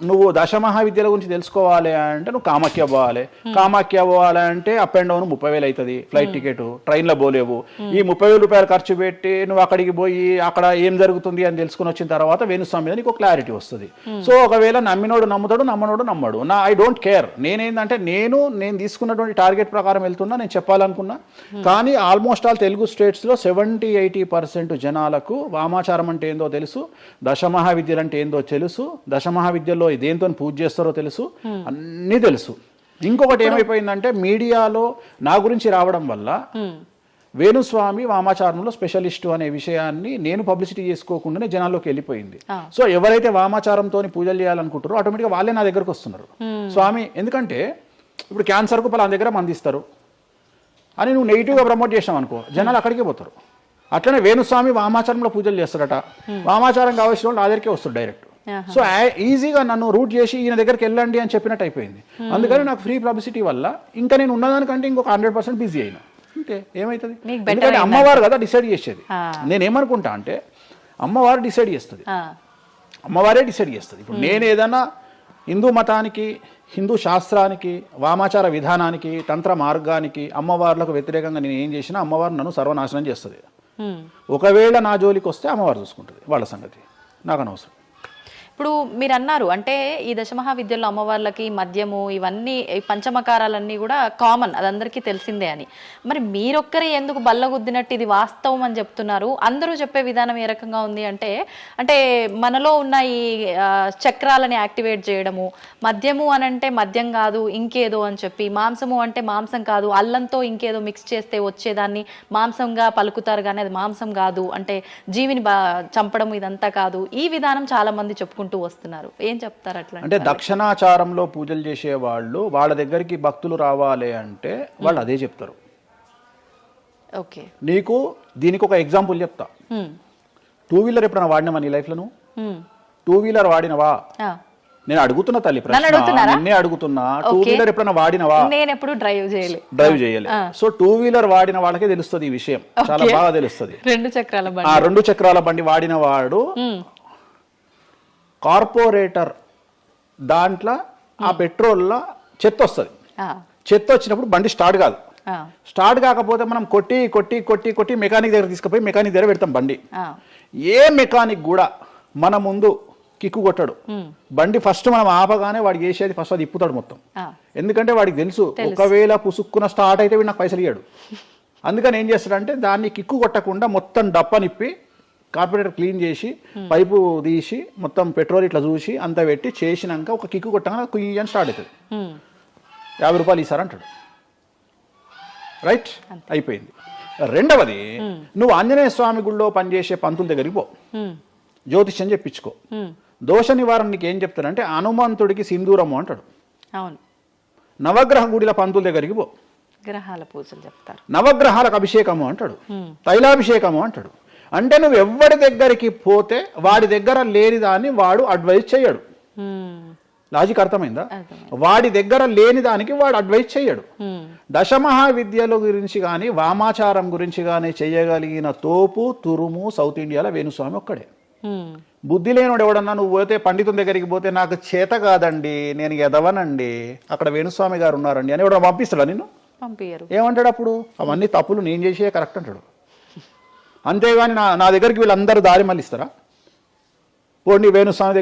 నువ్వు దశమహావిద్యల గురించి తెలుసుకోవాలి అంటే నువ్వు కామాఖ్య పోవాలి. కామాఖ్య పోవాలి అంటే అప్ అండ్ డౌన్ 30,000 అవుతుంది ఫ్లైట్ టికెట్, ట్రైన్లో పోలేవు. ఈ 30,000 రూపాయలు ఖర్చు పెట్టి నువ్వు అక్కడికి పోయి అక్కడ ఏం జరుగుతుంది అని తెలుసుకుని వచ్చిన తర్వాత వేణుస్వామి మీద నీకు క్లారిటీ వస్తుంది. సో ఒకవేళ నమ్మినోడు నమ్ముతాడు, నమ్మనోడు నమ్మడు. I don't care. నేనేంటంటే నేను తీసుకున్నటువంటి టార్గెట్ ప్రకారం వెళ్తున్నా, నేను చెప్పాలనుకున్నా. కానీ ఆల్మోస్ట్ ఆల్ తెలుగు స్టేట్స్లో 70-80% జనాలకు వామాచారం అంటే ఏందో తెలుసు, దశమహావిద్యలు అంటే ఏందో తెలుసు, దశమహావిద్యలో దేంతో పూజ చేస్తారో తెలుసు, అన్నీ తెలుసు. ఇంకొకటి ఏమైపోయిందంటే మీడియాలో నా గురించి రావడం వల్ల వేణుస్వామి వామాచారంలో స్పెషలిస్టు అనే విషయాన్ని నేను పబ్లిసిటీ చేసుకోకుండానే జనాల్లోకి వెళ్ళిపోయింది. సో ఎవరైతే వామాచారంతో పూజలు చేయాలనుకుంటారో ఆటోమేటిక్గా వాళ్ళే నా దగ్గరకు వస్తున్నారు. స్వామి, ఎందుకంటే ఇప్పుడు క్యాన్సర్కు పలానా దగ్గర మందిస్తారు అని నువ్వు నెగిటివ్గా ప్రమోట్ చేసావు అనుకో, జనాలు అక్కడికే పోతారు. అట్లనే వేణుస్వామి వామాచారంలో పూజలు చేస్తారట, వామాచారం కావాల్సిన వాళ్ళు నా దగ్గరికే వస్తారు డైరెక్ట్. సో ఈజీగా నన్ను రూట్ చేసి ఈయన దగ్గరికి వెళ్ళండి అని చెప్పినట్టు అయిపోయింది. అందుకని నాకు ఫ్రీ పబ్లిసిటీ వల్ల ఇంకా నేను ఉన్నదానికంటే ఇంకొక 100% బిజీ అయినా. అంటే ఏమవుతుంది, ఎందుకంటే అమ్మవారు కదా డిసైడ్ చేసేది. నేనేమనుకుంటా అంటే అమ్మవారు డిసైడ్ చేస్తుంది, అమ్మవారే డిసైడ్ చేస్తుంది. ఇప్పుడు నేను ఏదైనా హిందూ మతానికి, హిందూ శాస్త్రానికి, వామాచార విధానానికి, తంత్ర మార్గానికి, అమ్మవార్లకు వ్యతిరేకంగా నేను ఏం చేసినా అమ్మవారు నన్ను సర్వనాశనం చేస్తుంది. ఒకవేళ నా జోలికి వస్తే అమ్మవారు చూసుకుంటుంది, వాళ్ళ సంగతి నాకు అనవసరం. ఇప్పుడు మీరు అన్నారు అంటే ఈ దశమహావిద్యల్లో అమ్మవార్లకి మద్యము ఇవన్నీ పంచమకారాలన్నీ కూడా కామన్, అదందరికీ తెలిసిందే అని. మరి మీరొక్కరే ఎందుకు బల్లగుద్దినట్టు ఇది వాస్తవం అని చెప్తున్నారు? అందరూ చెప్పే విధానం ఏ రకంగా ఉంది అంటే మనలో ఉన్న ఈ చక్రాలని యాక్టివేట్ చేయడము, మద్యము అని అంటే మద్యం కాదు ఇంకేదో అని చెప్పి, మాంసము అంటే మాంసం కాదు అల్లంతో ఇంకేదో మిక్స్ చేస్తే వచ్చేదాన్ని మాంసంగా పలుకుతారు కానీ అది మాంసం కాదు, అంటే జీవిని చంపడం ఇదంతా కాదు, ఈ విధానం చాలా మంది చెప్పుకుంటారు వస్తున్నారు. ఏం చెప్తారు అట్లా? అంటే దక్షిణాచారంలో పూజలు చేసే వాళ్ళు వాళ్ళ దగ్గరికి భక్తులు రావాలి అంటే వాళ్ళు అదే చెప్తారు. ఓకే, నీకు దీనికి ఒక ఎగ్జాంపుల్ చెప్తా. 2-వీలర్ ఎప్పుడైనా వాడినావా నీ లైఫ్ లో? నువ్వు 2-వీలర్ వాడినవా? నేను అడుగుతున్నా తల్లి, నిన్నే అడుగుతున్నా. 2-వీలర్ ఎప్పుడైనా వాడినవా? నేను ఎప్పుడు డ్రైవ్ చేయలేదు. సో 2-వీలర్ వాడిన వాళ్ళకే తెలుస్తుంది ఈ విషయం, చాలా బాగా తెలుస్తుంది. 2 చక్రాల బండి వాడిన వాడు కార్పొరేటర్ దాంట్లో ఆ పెట్రోల్లో చెత్త వస్తుంది. చెత్త వచ్చినప్పుడు బండి స్టార్ట్ కాదు. స్టార్ట్ కాకపోతే మనం కొట్టి కొట్టి కొట్టి కొట్టి మెకానిక్ దగ్గర తీసుకుపోయి మెకానిక్ దగ్గర పెడతాం బండి. ఏ మెకానిక్ కూడా మన ముందు కిక్కు కొట్టాడు. బండి ఫస్ట్ మనం ఆపగానే వాడికి చేసేది ఫస్ట్ అది ఇప్పుతాడు మొత్తం. ఎందుకంటే వాడికి తెలుసు ఒకవేళ పుసుక్కున స్టార్ట్ అయితే వీడు నాకు పైసలు ఇయ్యాడు. అందుకని ఏం చేస్తాడంటే దాన్ని కిక్కు కొట్టకుండా మొత్తం డప్పనిప్పి కార్పొరేటర్ క్లీన్ చేసి పైపు తీసి మొత్తం పెట్రోల్ ఇట్లా చూసి అంతా పెట్టి చేసినాక ఒక కిక్కు కొట్టగా కుయ్యి అని స్టార్ట్ అవుతుంది. 50 రూపాయలు ఇస్తారంటాడు. రైట్, అయిపోయింది. రెండవది, నువ్వు ఆంజనేయ స్వామి గుళ్ళో పనిచేసే పంతుల దగ్గరికి పో, జ్యోతిష్యం చెప్పించుకో. దోష నివారణ నీకు ఏం చెప్తాడంటే హనుమంతుడికి సింధూరము అంటాడు. నవగ్రహ గుడిల పంతుల దగ్గరికి పో, గ్రహాల పూజలు చెప్తారు. నవగ్రహాలకు అభిషేకము అంటాడు, తైలాభిషేకము అంటాడు. అంటే నువ్వు ఎవరి దగ్గరికి పోతే వాడి దగ్గర లేని దాన్ని వాడు అడ్వైజ్ చేయడు. లాజిక్ అర్థమైందా? వాడి దగ్గర లేని దానికి వాడు అడ్వైజ్ చేయడు. దశమహావిద్యల గురించి కానీ వామాచారం గురించి కానీ చేయగలిగిన తోపు తురుము సౌత్ ఇండియాలో వేణుస్వామి ఒక్కడే. బుద్ధి లేనివాడు ఎవడన్నా నువ్వు పోతే పండితుని దగ్గరికి పోతే నాకు చేత కాదండి, నేను ఎదవనండి, అక్కడ వేణుస్వామి గారు ఉన్నారండి అని ఎవడన్నా పంపిస్తాడా నిన్ను? పంపించరు. ఏమంటాడు అప్పుడు? అవన్నీ తప్పులు నేను చేసే కరెక్ట్ అంటాడు. అంతేగాని నా దగ్గరికి వీళ్ళందరూ దారి మళ్ళిస్తారా? పొండి వేణుస్వామి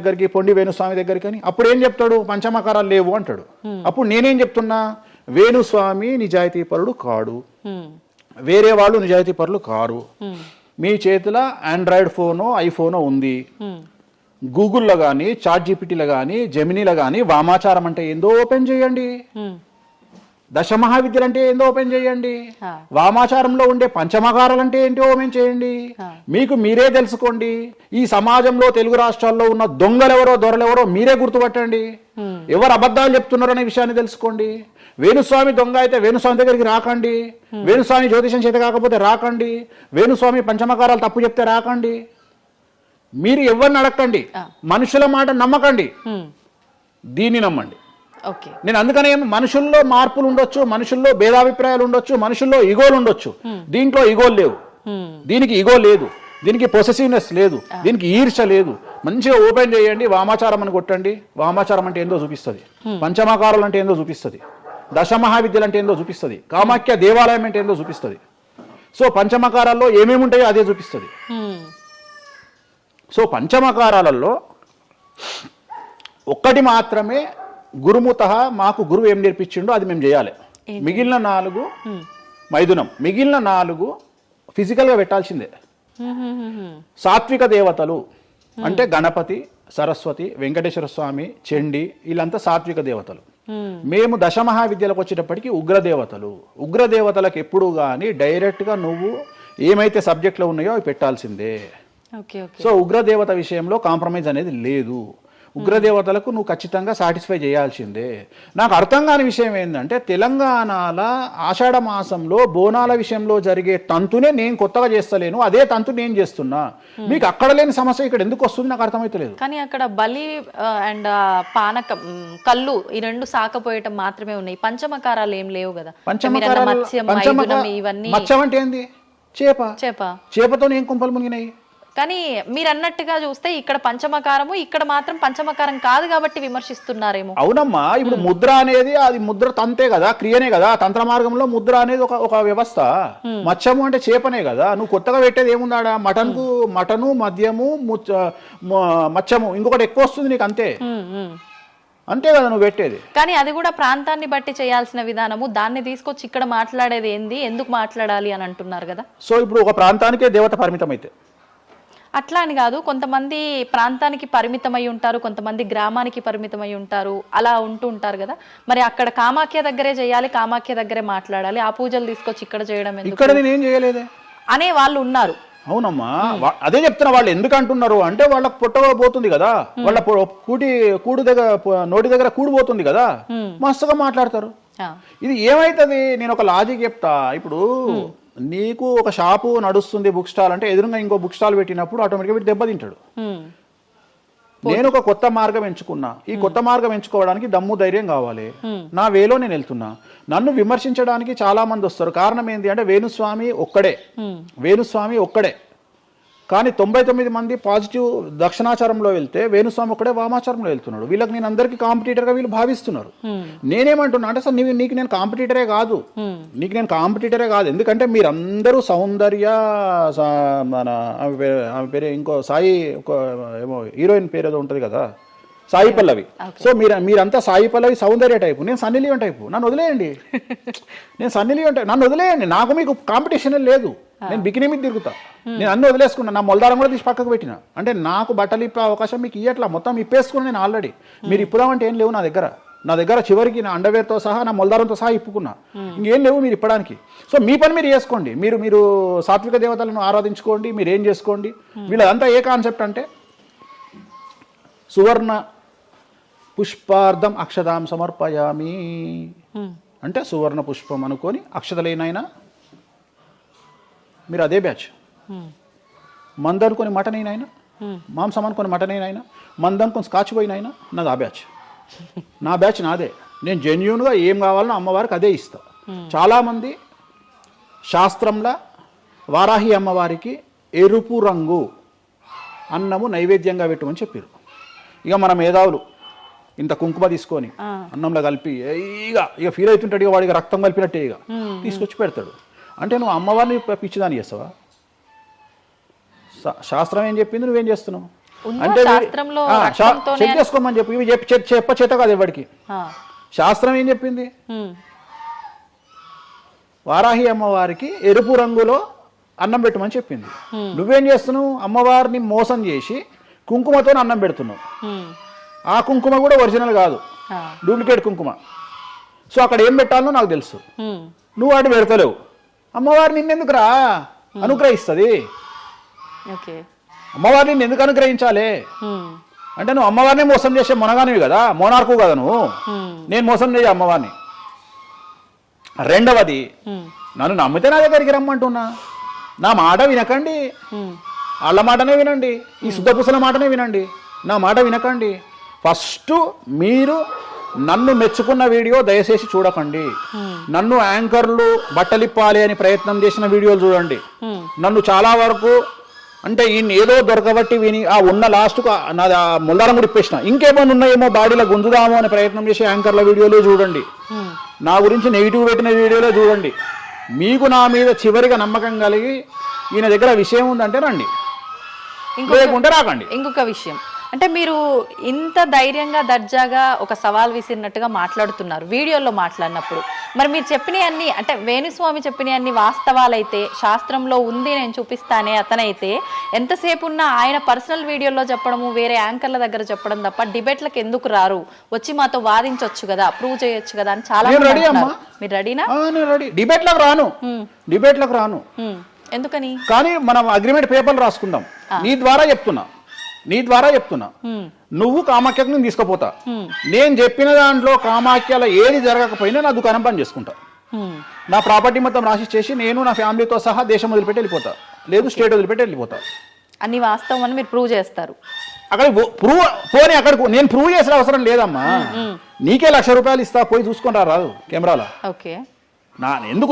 దగ్గరికి అని. అప్పుడు ఏం చెప్తాడు? పంచమకారాలు లేవు అంటాడు. అప్పుడు నేనేం చెప్తున్నా? వేణుస్వామి నిజాయితీ పరుడు కాడు, వేరే వాళ్ళు నిజాయితీ పరులు కారు. మీ చేతిలో ఆండ్రాయిడ్ ఫోనో ఐఫోనో ఉంది, గూగుల్లో కానీ చాట్‌జీపీటీలో కానీ జెమినీలో కానీ వామాచారం అంటే ఏందో ఓపెన్ చేయండి, దశమహావిద్యలు అంటే ఏందో ఓపెన్ చేయండి, వామాచారంలో ఉండే పంచమకారాలు అంటే ఏంటో ఓపెన్ చేయండి. మీకు మీరే తెలుసుకోండి. ఈ సమాజంలో తెలుగు రాష్ట్రాల్లో ఉన్న దొంగలెవరో దొరలెవరో మీరే గుర్తుపట్టండి. ఎవరు అబద్ధాలు చెప్తున్నారు అనే విషయాన్ని తెలుసుకోండి. వేణుస్వామి దొంగ అయితే వేణుస్వామి దగ్గరికి రాకండి, వేణుస్వామి జ్యోతిషం చేత కాకపోతే రాకండి, వేణుస్వామి పంచమకారాలు తప్పు చెప్తే రాకండి. మీరు ఎవరిని అడగండి, మనుషుల మాట నమ్మకండి, దీన్ని నమ్మండి. నేను అందుకనే మనుషుల్లో మార్పులు ఉండొచ్చు, మనుషుల్లో భేదాభిప్రాయాలు ఉండొచ్చు, మనుషుల్లో ఈగోలు ఉండొచ్చు. దీంట్లో ఈగోలు లేవు, దీనికి ఈగో లేదు, దీనికి పొసెసివ్నెస్ లేదు, దీనికి ఈర్ష లేదు. మంచిగా ఓపెన్ చేయండి, వామాచారం అని కొట్టండి. వామాచారం అంటే ఏందో చూపిస్తుంది, పంచమకారాలు అంటే ఏందో చూపిస్తుంది, దశమహావిద్యలు అంటే ఏందో చూపిస్తుంది, కామాఖ్య దేవాలయం అంటే ఏందో చూపిస్తుంది. సో పంచమకారాల్లో ఏమేమి ఉంటాయో అదే చూపిస్తుంది. సో పంచమకారాలలో ఒక్కటి మాత్రమే గురుముత, మాకు గురువు ఏం నేర్పించిండో అది మేము చేయాలి. మిగిలిన 4 మైథునం, మిగిలిన 4 ఫిజికల్గా పెట్టాల్సిందే. సాత్విక దేవతలు అంటే గణపతి, సరస్వతి, వెంకటేశ్వర స్వామి, చండి, వీళ్ళంతా సాత్విక దేవతలు. మేము దశమహావిద్యలకు వచ్చేటప్పటికి ఉగ్రదేవతలు. ఉగ్రదేవతలకు ఎప్పుడు కానీ డైరెక్ట్గా నువ్వు ఏమైతే సబ్జెక్ట్లో ఉన్నాయో అవి పెట్టాల్సిందే. సో ఉగ్రదేవత విషయంలో కాంప్రమైజ్ అనేది లేదు. ఉగ్రదేవతలకు నువ్వు ఖచ్చితంగా సాటిస్ఫై చేయాల్సిందే. నాకు అర్థం కాని విషయం ఏంటంటే తెలంగాణలో ఆషాఢ మాసంలో బోనాల విషయంలో జరిగే తంతునే నేను కొత్తగా చేస్తలేను, అదే తంతు నేను చేస్తున్నా. మీకు అక్కడ లేని సమస్య ఇక్కడ ఎందుకు వస్తుంది నాకు అర్థమైతలేదు. కానీ అక్కడ బలి అండ్ పానకం, కళ్ళు ఈ 2 సాకపోయటం మాత్రమే ఉన్నాయి. పంచమకారాలు ఏం లేవు కదా. మత్స్యం అంటే ఏంది? చేపతో ఏం కుంపలు మునిగినాయి. కానీ మీరు అన్నట్టుగా చూస్తే ఇక్కడ పంచమకారము, ఇక్కడ మాత్రం పంచమకారం కాదు కాబట్టి విమర్శిస్తున్నారేమో. అవునమ్మా, ఇప్పుడు ముద్ర అనేది అది ముద్ర తంతే కదా, క్రియనే కదా. తంత్ర మార్గంలో ముద్ర అనేది ఒక వ్యవస్థ. మత్స్యము అంటే చేపనే కదా. నువ్వు కొత్తగా పెట్టేది ఏముందాడా? మటను, మద్యము, మత్స్యము, ఇంకొకటి ఎక్కువ వస్తుంది నీకు, అంతే అంతే కదా నువ్వు పెట్టేది. కానీ అది కూడా ప్రాంతాన్ని బట్టి చేయాల్సిన విధానము. దాన్ని తీసుకొచ్చి ఇక్కడ మాట్లాడేది ఏంది, ఎందుకు మాట్లాడాలి అని అంటున్నారు కదా. సో ఇప్పుడు ఒక ప్రాంతానికే దేవత పరిమితం అయితే అట్లా అని కాదు, కొంతమంది ప్రాంతానికి పరిమితమై ఉంటారు, కొంతమంది గ్రామానికి పరిమితమై ఉంటారు, అలా ఉంటూ ఉంటారు కదా. మరి అక్కడ కామాఖ్య దగ్గరే చేయాలి, కామాఖ్య దగ్గరే మాట్లాడాలి, ఆ పూజలు తీసుకొచ్చి ఇక్కడ చేయడం ఇక్కడ నేనేం చేయలేదే అనే వాళ్ళు ఉన్నారు. అవునమ్మా, అదే చెప్తున్నా. వాళ్ళు ఎందుకు అంటున్నారు అంటే వాళ్ళకి పొట్టబోతుంది కదా, వాళ్ళ కూడు దగ్గర, నోటి దగ్గర కూడిపోతుంది కదా, మస్తుగా మాట్లాడతారు. ఇది ఏమైతుంది, నేను ఒక లాజిక్ చెప్తా. ఇప్పుడు నీకు ఒక షాపు నడుస్తుంది, బుక్ స్టాల్ అంటే, ఎదురుగా ఇంకో బుక్ స్టాల్ పెట్టినప్పుడు ఆటోమేటిక్గా వీడు దెబ్బతింటాడు. నేను ఒక కొత్త మార్గం ఎంచుకున్నా, ఈ కొత్త మార్గం ఎంచుకోవడానికి దమ్ము ధైర్యం కావాలి. నా వేలో నేను వెళ్తున్నా. నన్ను విమర్శించడానికి చాలా మంది వస్తారు. కారణం ఏంటి అంటే వేణుస్వామి ఒక్కడే. కానీ 99 మంది పాజిటివ్ దక్షిణాచారంలో వెళ్తే వేణుస్వామి ఒక్కడే వామాచారంలో వెళ్తున్నాడు. వీళ్ళకి నేను అందరికీ కాంపిటీటర్గా వీళ్ళు భావిస్తున్నారు. నేనేమంటున్నా అంటే సార్ నీకు నేను కాంపిటీటరే కాదు, ఎందుకంటే మీరందరూ సౌందర్య, మన ఆమె పేరు ఇంకో సాయి, ఏమో హీరోయిన్ పేరు ఏదో ఉంటుంది కదా, సాయి పల్లవి. సో మీరంతా సాయి పల్లవి, సౌందర్య టైపు, నేను సన్నీ లియోన్ టైపు. నన్ను వదిలేయండి, నన్ను వదిలేయండి. నాకు మీకు కాంపిటీషన్ లేదు. నేను బికినీ మీద తిరుగుతా, నేను అన్ని వదిలేసుకున్నా. నా మొలదారం కూడా తీసి పక్కకు పెట్టిన. అంటే నాకు బట్టలు ఇప్పే అవకాశం మీకు ఇయ్యట్లా, మొత్తం ఇప్పేసుకున్నా నేను ఆల్రెడీ. మీరు ఇప్పుదామంటే ఏం లేవు నా దగ్గర చివరికి నా అండర్వేర్తో సహా, నా మొలదారంతో సహా ఇప్పుకున్నా. ఇంకేం లేవు మీరు ఇప్పడానికి. సో మీ పని మీరు చేసుకోండి, మీరు సాత్విక దేవతలను ఆరాధించుకోండి, మీరు ఏం చేసుకోండి. వీళ్ళదంతా ఏ కాన్సెప్ట్ అంటే సువర్ణ పుష్పార్థం అక్షదాం సమర్పయామి అంటే సువర్ణ పుష్పం అనుకొని అక్షతలేనైనా మీరు అదే బ్యాచ్. మందు అనుకొని మటన్ అయినా, మాంసం అనుకొని మటన్ అయినా, మందు అనుకొని స్కాచ్ పోయినైనా నాది ఆ బ్యాచ్. నా బ్యాచ్ నాదే. నేను జెన్యూన్గా ఏం కావాలనో అమ్మవారికి అదే ఇస్తా. చాలామంది శాస్త్రంలో వారాహి అమ్మవారికి ఎరుపు రంగు అన్నము నైవేద్యంగా పెట్టమని చెప్పారు. ఇక మన మేధావులు ఇంత కుంకుమ తీసుకొని అన్నంలో కలిపి ఇక ఫీల్ అవుతుంటాడు, ఇక వాడికి రక్తం కలిపినట్టే ఇక తీసుకొచ్చి పెడతాడు. అంటే నువ్వు అమ్మవారిని పిచ్చిదాన్ని చేస్తావా? శాస్త్రం ఏం చెప్పింది, నువ్వేం చేస్తున్నావు అంటే చెక్ చేసుకోమని చెప్పి ఇవి చేత కాదు ఎవరికి. శాస్త్రం ఏం చెప్పింది, వారాహి అమ్మవారికి ఎరుపు రంగులో అన్నం పెట్టమని చెప్పింది. నువ్వేం చేస్తున్నావు, అమ్మవారిని మోసం చేసి కుంకుమతో అన్నం పెడుతున్నావు. ఆ కుంకుమ కూడా ఒరిజినల్ కాదు, డూప్లికేట్ కుంకుమ. సో అక్కడ ఏం పెట్టాలో నాకు తెలుసు, నువ్వు వాటి పెడతలేవు. అమ్మవారు నిన్నెందుకురా అనుగ్రహిస్తుంది, అమ్మవారిని నిన్ను ఎందుకు అనుగ్రహించాలి అంటే నువ్వు అమ్మవారిని మోసం చేసే మొనగానివి కదా, మోనార్కు కదా నువ్వు. నేను మోసం చేయ అమ్మవారిని. రెండవది, నన్ను నమ్మితే నా దగ్గరికి రమ్మంటున్నా. నా మాట వినకండి, వాళ్ళ మాటనే వినండి, ఈ శుద్ధపూసల మాటనే వినండి, నా మాట వినకండి. ఫస్ట్ మీరు నన్ను మెచ్చుకున్న వీడియో దయచేసి చూడకండి. నన్ను యాంకర్లు బట్టలిప్పాలి అని ప్రయత్నం చేసిన వీడియోలు చూడండి. నన్ను చాలా వరకు అంటే ఈయన ఏదో దొరకబట్టి విని ఆ ఉన్న లాస్ట్కు నాది ఆ ముల్లారం కూడా ఇప్పేసిన, ఇంకేమైనా ఉన్నాయేమో బాడీలో గుంజుదామో అనే ప్రయత్నం చేసి యాంకర్ల వీడియోలో చూడండి, నా గురించి నెగిటివ్ పెట్టిన వీడియోలో చూడండి. మీకు నా మీద చివరిగా నమ్మకం కలిగి ఈయన దగ్గర విషయం ఉందంటే రండి, లేకుంటే రాకండి. ఇంకొక విషయం అంటే మీరు ఇంత ధైర్యంగా దర్జాగా ఒక సవాల్ విసిరినట్టుగా మాట్లాడుతున్నారు వీడియోలో మాట్లాడినప్పుడు, మరి మీరు చెప్పినవి అన్ని అంటే వేణుస్వామి చెప్పినవి అన్ని వాస్తవాలైతే శాస్త్రంలో ఉంది నేను చూపిస్తానే అతనైతే ఎంతసేపు ఉన్నా ఆయన పర్సనల్ వీడియోలో చెప్పడము వేరే యాంకర్ల దగ్గర చెప్పడం తప్ప డిబేట్లకు ఎందుకు రారు, వచ్చి మాతో వాదించవచ్చు కదా, ప్రూవ్ చేయొచ్చు కదా అని చాలా మంది అంటున్నారు. మీరు రెడీనా? డిబేట్లకు రాను. ఎందుకని? కానీ మనం అగ్రిమెంట్ పేపర్లు రాసుకుందాం. నీ ద్వారా చెప్తున్నా నువ్వు కామాఖ్యకు నేను తీసుకుపోతా, నేను చెప్పిన దాంట్లో కామాఖ్యలో ఏది జరగకపోయినా నా దుకాణం పని చేసుకుంటా, నా ప్రాపర్టీ మొత్తం రాసి చేసి నేను నా ఫ్యామిలీతో సహా దేశం వదిలిపెట్టి వెళ్ళిపోతా, లేదు స్టేట్ వదిలిపెట్టి వెళ్ళిపోతా. అన్ని వాస్తవం అని మీరు ప్రూవ్ చేస్తారు. అక్కడ అక్కడికి నేను ప్రూవ్ చేసిన అవసరం లేదమ్మా, నీకే ₹1,00,000 ఇస్తా, పోయి చూసుకొని రాదు కెమెరాలో. ఓకే,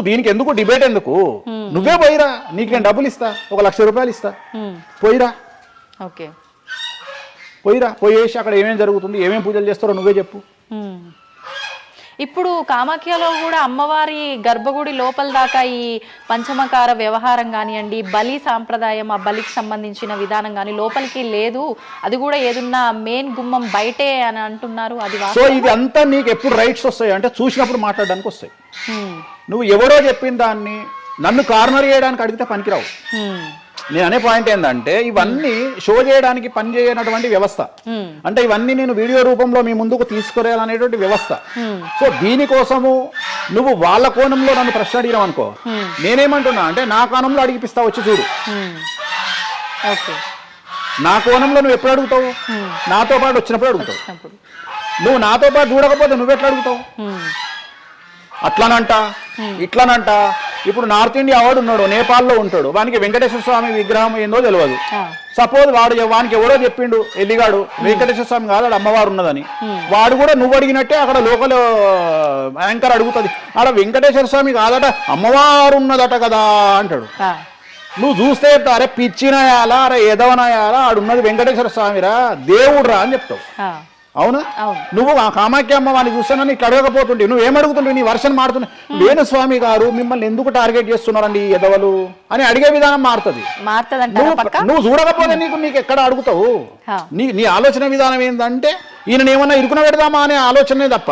దీనికి ఎందుకు డిబేట్ ఎందుకు, నువ్వే పోయిరా, నీకు నేను డబ్బులు ఇస్తా, ₹1,00,000 ఇస్తా, పోయిరా. ఓకే, పోయేసి అక్కడ ఏమేమి జరుగుతుంది, ఏమేమి పూజలు చేస్తారో నువ్వే చెప్పు. ఇప్పుడు కామాఖ్యలో కూడా అమ్మవారి గర్భగుడి లోపల దాకా ఈ పంచమకార వ్యవహారం కానివ్వండి, బలి సాంప్రదాయం, ఆ బలికి సంబంధించిన విధానం కానీ లోపలికి లేదు, అది కూడా ఏదన్నా మెయిన్ గుమ్మం బయటే అని అంటున్నారు. అది సో ఇది అంతా నీకు ఎప్పుడు రైట్స్ వస్తాయి అంటే చూసినప్పుడు మాట్లాడడానికి వస్తాయి. నువ్వు ఎవరో చెప్పిన దాన్ని నన్ను కార్నర్ చేయడానికి అడిగితే పనికిరావు. నేను అనే పాయింట్ ఏంటంటే ఇవన్నీ షో చేయడానికి పనిచేయనటువంటి వ్యవస్థ, అంటే ఇవన్నీ నేను వీడియో రూపంలో మీ ముందుకు తీసుకురాలనేటువంటి వ్యవస్థ. సో దీనికోసము నువ్వు వాళ్ళ కోణంలో నన్ను ప్రశ్న అడిగినావు అనుకో, నేనేమంటున్నా అంటే నా కోణంలో అడిగిపిస్తా, వచ్చి చూడు. నా కోణంలో నువ్వు ఎప్పుడు అడుగుతావు? నాతో పాటు వచ్చినప్పుడు అడుగుతావు. నువ్వు నాతో పాటు చూడకపోతే నువ్వెట్లా అడుగుతావు? అట్లనంట ఇట్లనంట. ఇప్పుడు నార్త్ ఇండియా వాడు ఉన్నాడు, నేపాల్లో ఉంటాడు, వానికి వెంకటేశ్వర స్వామి విగ్రహం ఏందో తెలియదు. సపోజ్ వానికి ఎవడో చెప్పిండు ఎల్లిగాడు వెంకటేశ్వర స్వామి కాదు అక్కడ అమ్మవారు ఉన్నదని, వాడు కూడా నువ్వు అడిగినట్టే అక్కడ లోకల్ యాంకర్ అడుగుతుంది, ఆడ వెంకటేశ్వర స్వామి కాదట అమ్మవారు ఉన్నదట కదా అంటాడు. నువ్వు చూస్తే అరే పిచ్చినయాలా, అరే ఎదవనయాలా, ఆడున్నది వెంకటేశ్వర స్వామిరా, దేవుడురా అని చెప్తావు. అవునా? నువ్వు ఆ కామాఖ్య అమ్మ వాడిని చూస్తానని ఇట్లా అడగకపోతుంటే నువ్వేమడుగుతుంటే నీ వర్షన్ మారుతున్నావు, వేణుస్వామి గారు మిమ్మల్ని ఎందుకు టార్గెట్ చేస్తున్నారండి ఎదవలు అని అడిగే విధానం మారుతుంది. నువ్వు చూడకపోతే నీకు ఎక్కడ అడుగుతావు? నీ ఆలోచన విధానం ఏంటంటే ఈయన ఏమన్నా ఇరుకున పెడదామా అనే ఆలోచనే తప్ప,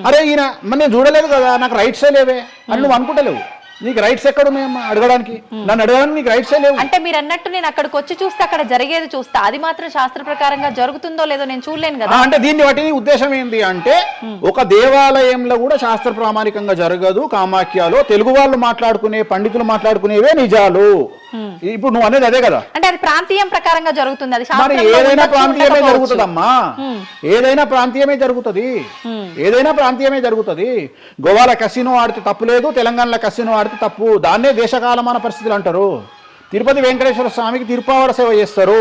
అరే ఈయన మరి నేను చూడలేదు కదా, నాకు రైట్సే లేవే అని నువ్వు అనుకుంటలేవు. నీకు రైట్స్ ఎక్కడ ఉన్నాయమ్మా అడగడానికి? నన్ను అడగడానికి నీకు రైట్సే లేవు. అంటే మీరు అన్నట్టు నేను అక్కడికి వచ్చి చూస్తే అక్కడ జరిగేది చూస్తా, అది మాత్రం శాస్త్ర ప్రకారంగా జరుగుతుందో లేదో నేను చూడలేను కదా. అంటే దీన్ని బట్టి ఉద్దేశం ఏంటి అంటే ఒక దేవాలయంలో కూడా శాస్త్ర ప్రామాణికంగా జరగదు. కామాఖ్యలో తెలుగు వాళ్ళు మాట్లాడుకునే పండితులు మాట్లాడుకునేవే నిజాలు. ఇప్పుడు నువ్వు అనేది అదే కదా, అంటే అది ప్రాంతీయం ప్రకారంగా జరుగుతుంది. అది మరి ఏదైనా ప్రాంతీయమే జరుగుతుందమ్మా, ఏదైనా ప్రాంతీయమే జరుగుతుంది. గోవాల కసినో ఆడితే తప్పు లేదు, తెలంగాణలో కసినో ఆడితే తప్పు. దాన్నే దేశకాలమాన పరిస్థితులు అంటారు. తిరుపతి వెంకటేశ్వర స్వామికి తిరుపావడ సేవ చేస్తారు,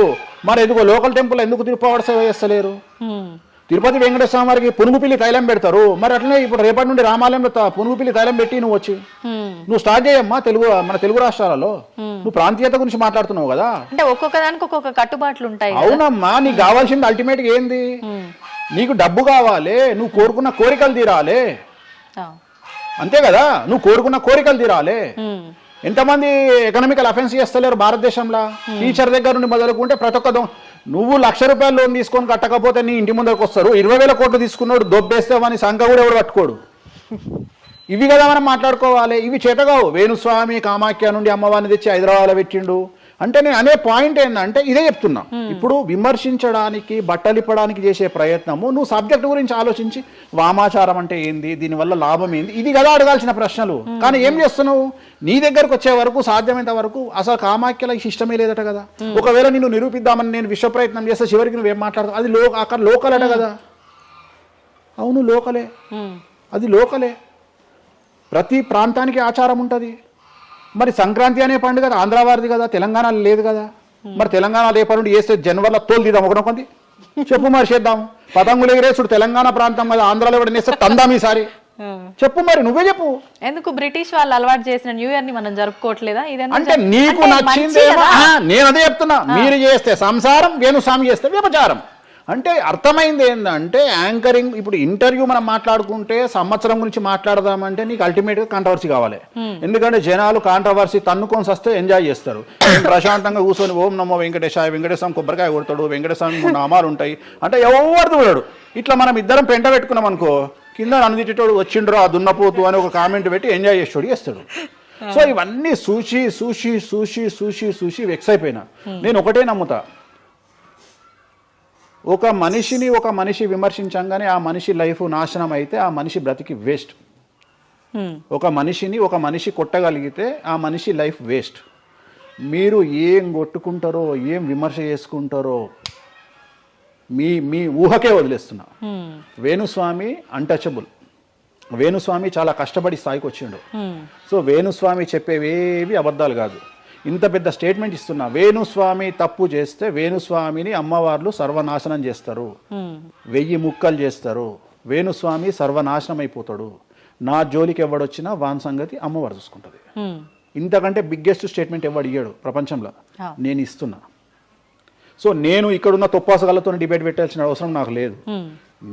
మరి ఎందుకో లోకల్ టెంపుల్ ఎందుకు తిరుపావడ సేవ చేస్తలేరు? తిరుపతి వెంకటేశ్వర స్వామి వారికి పునుగుపిల్లి తైలం పెడతారు, మరి అట్లనే ఇప్పుడు రేపటి నుండి రామాలయంలో పునుగుపిల్లి తైలం పెట్టి నువ్వు వచ్చి నువ్వు స్టార్ట్ చేయమ్మా. మన తెలుగు రాష్ట్రాలలో నువ్వు ప్రాంతీయత గురించి మాట్లాడుతున్నావు కదా, అంటే ఒక్కొక్క దానికి ఒక్కొక్క కట్టుబాట్లు ఉంటాయి. అవునమ్మా, నీకు కావాల్సింది అల్టిమేట్ గా ఏంది? నీకు డబ్బు కావాలి, నువ్వు కోరుకున్న కోరికలు తీరాలి, అంతే కదా. నువ్వు కోరుకున్న కోరికలు తీరాలి. ఎంతమంది ఎకనామికల్ అఫెన్స్ చేస్తలేరు భారతదేశంలో? టీచర్ దగ్గర నుండి మొదలుకుంటే ప్రతి ఒక్క నువ్వు ₹1,00,000 లోన్ తీసుకొని కట్టకపోతే నీ ఇంటి ముందరకు వస్తారు. 20,000 కోట్లు తీసుకున్నాడు దొబ్బేస్తే వాని సంఖ కూడా ఎవడు పట్టుకోడు. ఇవి కదా మనం మాట్లాడుకోవాలి. ఇవి చేతగావు. వేణుస్వామి కామాఖ్య నుండి అమ్మవారిని తెచ్చి హైదరాబాద్లో పెట్టిండు అంటే నేను అనే పాయింట్ ఏంటంటే ఇదే చెప్తున్నా. ఇప్పుడు విమర్శించడానికి బట్టలిప్పడానికి చేసే ప్రయత్నము, నువ్వు సబ్జెక్ట్ గురించి ఆలోచించి వామాచారం అంటే ఏంది, దీనివల్ల లాభం ఏంది, ఇది కదా అడగాల్సిన ప్రశ్నలు. కానీ ఏం చేస్తున్నావు? నీ దగ్గరకు వచ్చే వరకు సాధ్యమైనంత వరకు అసలు కామాఖ్యలో ఇష్టమే లేదట కదా. ఒకవేళ నిన్ను నిరూపిద్దామని నేను విశ్వ ప్రయత్నం చేస్తే చివరికి నువ్వేం మాట్లాడతావు? అది అక్కడ లోకల్ అట కదా. అవును లోకలే, అది లోకలే. ప్రతి ప్రాంతానికి ఆచారం ఉంటుంది. మరి సంక్రాంతి అనే పండుగ ఆంధ్ర వారిది కదా, తెలంగాణలో లేదు కదా. మరి తెలంగాణ రేపటి నుండి వేస్తే జనవరిలో తోలు తీద్దాం ఒకనొకంది చెప్పు, మరి చేద్దాం. పతంగులు ఎగిరేసుడు తెలంగాణ ప్రాంతం కదా, ఆంధ్రాలో కూడా నేస్తే తందాం ఈసారి. చెప్పు మరి, నువ్వే చెప్పు. ఎందుకు బ్రిటిష్ వాళ్ళు అలవాటు చేసిన న్యూ ఇయర్ ని మనం జరుపుకోవట్లేదా? అంటే నీకు నచ్చింది, నేను అదే చెప్తున్నా. మీరు చేస్తే సంసారం, వేణుస్వామి చేస్తే వ్యభిచారం. అంటే అర్థమైంది ఏంటంటే యాంకరింగ్, ఇప్పుడు ఇంటర్వ్యూ మనం మాట్లాడుకుంటే సంవత్సరం గురించి మాట్లాడదామంటే నీకు అల్టిమేట్గా కాంట్రవర్సీ కావాలి. ఎందుకంటే జనాలు కాంట్రవర్సీ తన్నుకొని వస్తే ఎంజాయ్ చేస్తారు. ప్రశాంతంగా కూర్చొని ఓం నమో వెంకటేశాయ, వెంకటేశ్వరం కొబ్బరికాయ కొడతాడు, వెంకటేశ్వరం నామాలు ఉంటాయి అంటే ఎవరు చూడడు. ఇట్లా మనం ఇద్దరం పెంట పెట్టుకున్నాం అనుకో, కింద అనుదిటోడు వచ్చిండ్రో ఆ దున్నపోతు అని ఒక కామెంట్ పెట్టి ఎంజాయ్ చేసేవాడు చేస్తాడు. సో ఇవన్నీ చూసి చూసి చూసి చూసి చూసి వెక్స్ అయిపోయినా. నేను ఒకటే నమ్ముతా, ఒక మనిషి విమర్శించంగానే ఆ మనిషి లైఫ్ నాశనం అయితే ఆ మనిషి బ్రతికి వేస్ట్. ఒక మనిషి కొట్టగలిగితే ఆ మనిషి లైఫ్ వేస్ట్. మీరు ఏం కొట్టుకుంటారో, ఏం విమర్శ చేసుకుంటారో మీ ఊహకే వదిలేస్తున్నా. వేణుస్వామి అన్టచబుల్. వేణుస్వామి చాలా కష్టపడి స్థాయికి వచ్చిండు. సో వేణుస్వామి చెప్పేవేవి అబద్ధాలు కాదు. ఇంత పెద్ద స్టేట్మెంట్ ఇస్తున్నా. వేణుస్వామి తప్పు చేస్తే వేణుస్వామిని అమ్మవార్లు సర్వనాశనం చేస్తారు, 1000 ముక్కలు చేస్తారు. వేణుస్వామి సర్వనాశనం అయిపోతాడు. నా జోలికి ఎవడొచ్చినా వాన్ సంగతి అమ్మవారు చూసుకుంటుంది. ఇంతకంటే బిగ్గెస్ట్ స్టేట్మెంట్ ఎవడు ఇయ్యాడు ప్రపంచంలో, నేను ఇస్తున్నా. సో నేను ఇక్కడున్న తొప్పాసగాళ్ళతో డిబేట్ పెట్టాల్సిన అవసరం నాకు లేదు.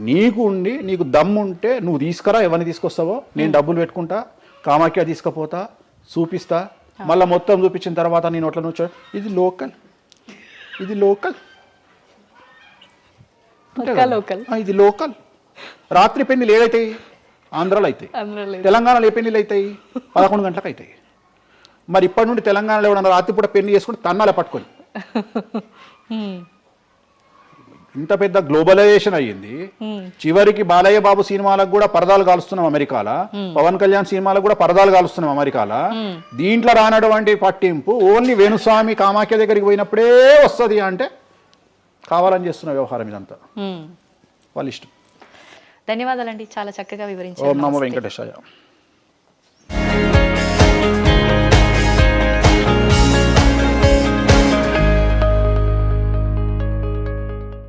నీకు ఉండి నీకు దమ్ము ఉంటే నువ్వు తీసుకురా, ఎవరిని తీసుకొస్తావో నేను డబ్బులు పెట్టుకుంటా, కామాఖ్య తీసుకుపోతా, చూపిస్తా. మళ్ళీ మొత్తం చూపించిన తర్వాత నేను అట్లా నుంచో ఇది లోకల్ ఇది లోకల్. రాత్రి పెళ్లిలు ఏదైతాయి ఆంధ్రాలో అవుతాయి, తెలంగాణలో ఏ పెళ్లిలు అవుతాయి 11 గంటలకు అవుతాయి. మరి ఇప్పటి నుండి తెలంగాణలో ఎవడన్నా రాత్రిపూట పెళ్లి చేసుకుని తన్నాలే పట్టుకొని. ఇంత పెద్ద గ్లోబలైజేషన్ అయ్యింది. చివరికి బాలయ్య బాబు సినిమాలకు కూడా పరదాలు కాలుస్తున్నాం అమెరికాలో, పవన్ కళ్యాణ్ సినిమాలకు కూడా పరదాలు కాలుస్తున్నాం అమెరికాలో. దీంట్లో రానటువంటి పట్టింపు ఓన్లీ వేణుస్వామి కామాఖ్య దగ్గరికి పోయినప్పుడే వస్తుంది అంటే కావాలని చేస్తున్న వ్యవహారం ఇదంతా. వాళ్ళ ఇష్టం. ధన్యవాదాలండి, చాలా చక్కగా వివరించారు. ఓం నమో వెంకటేశాయ.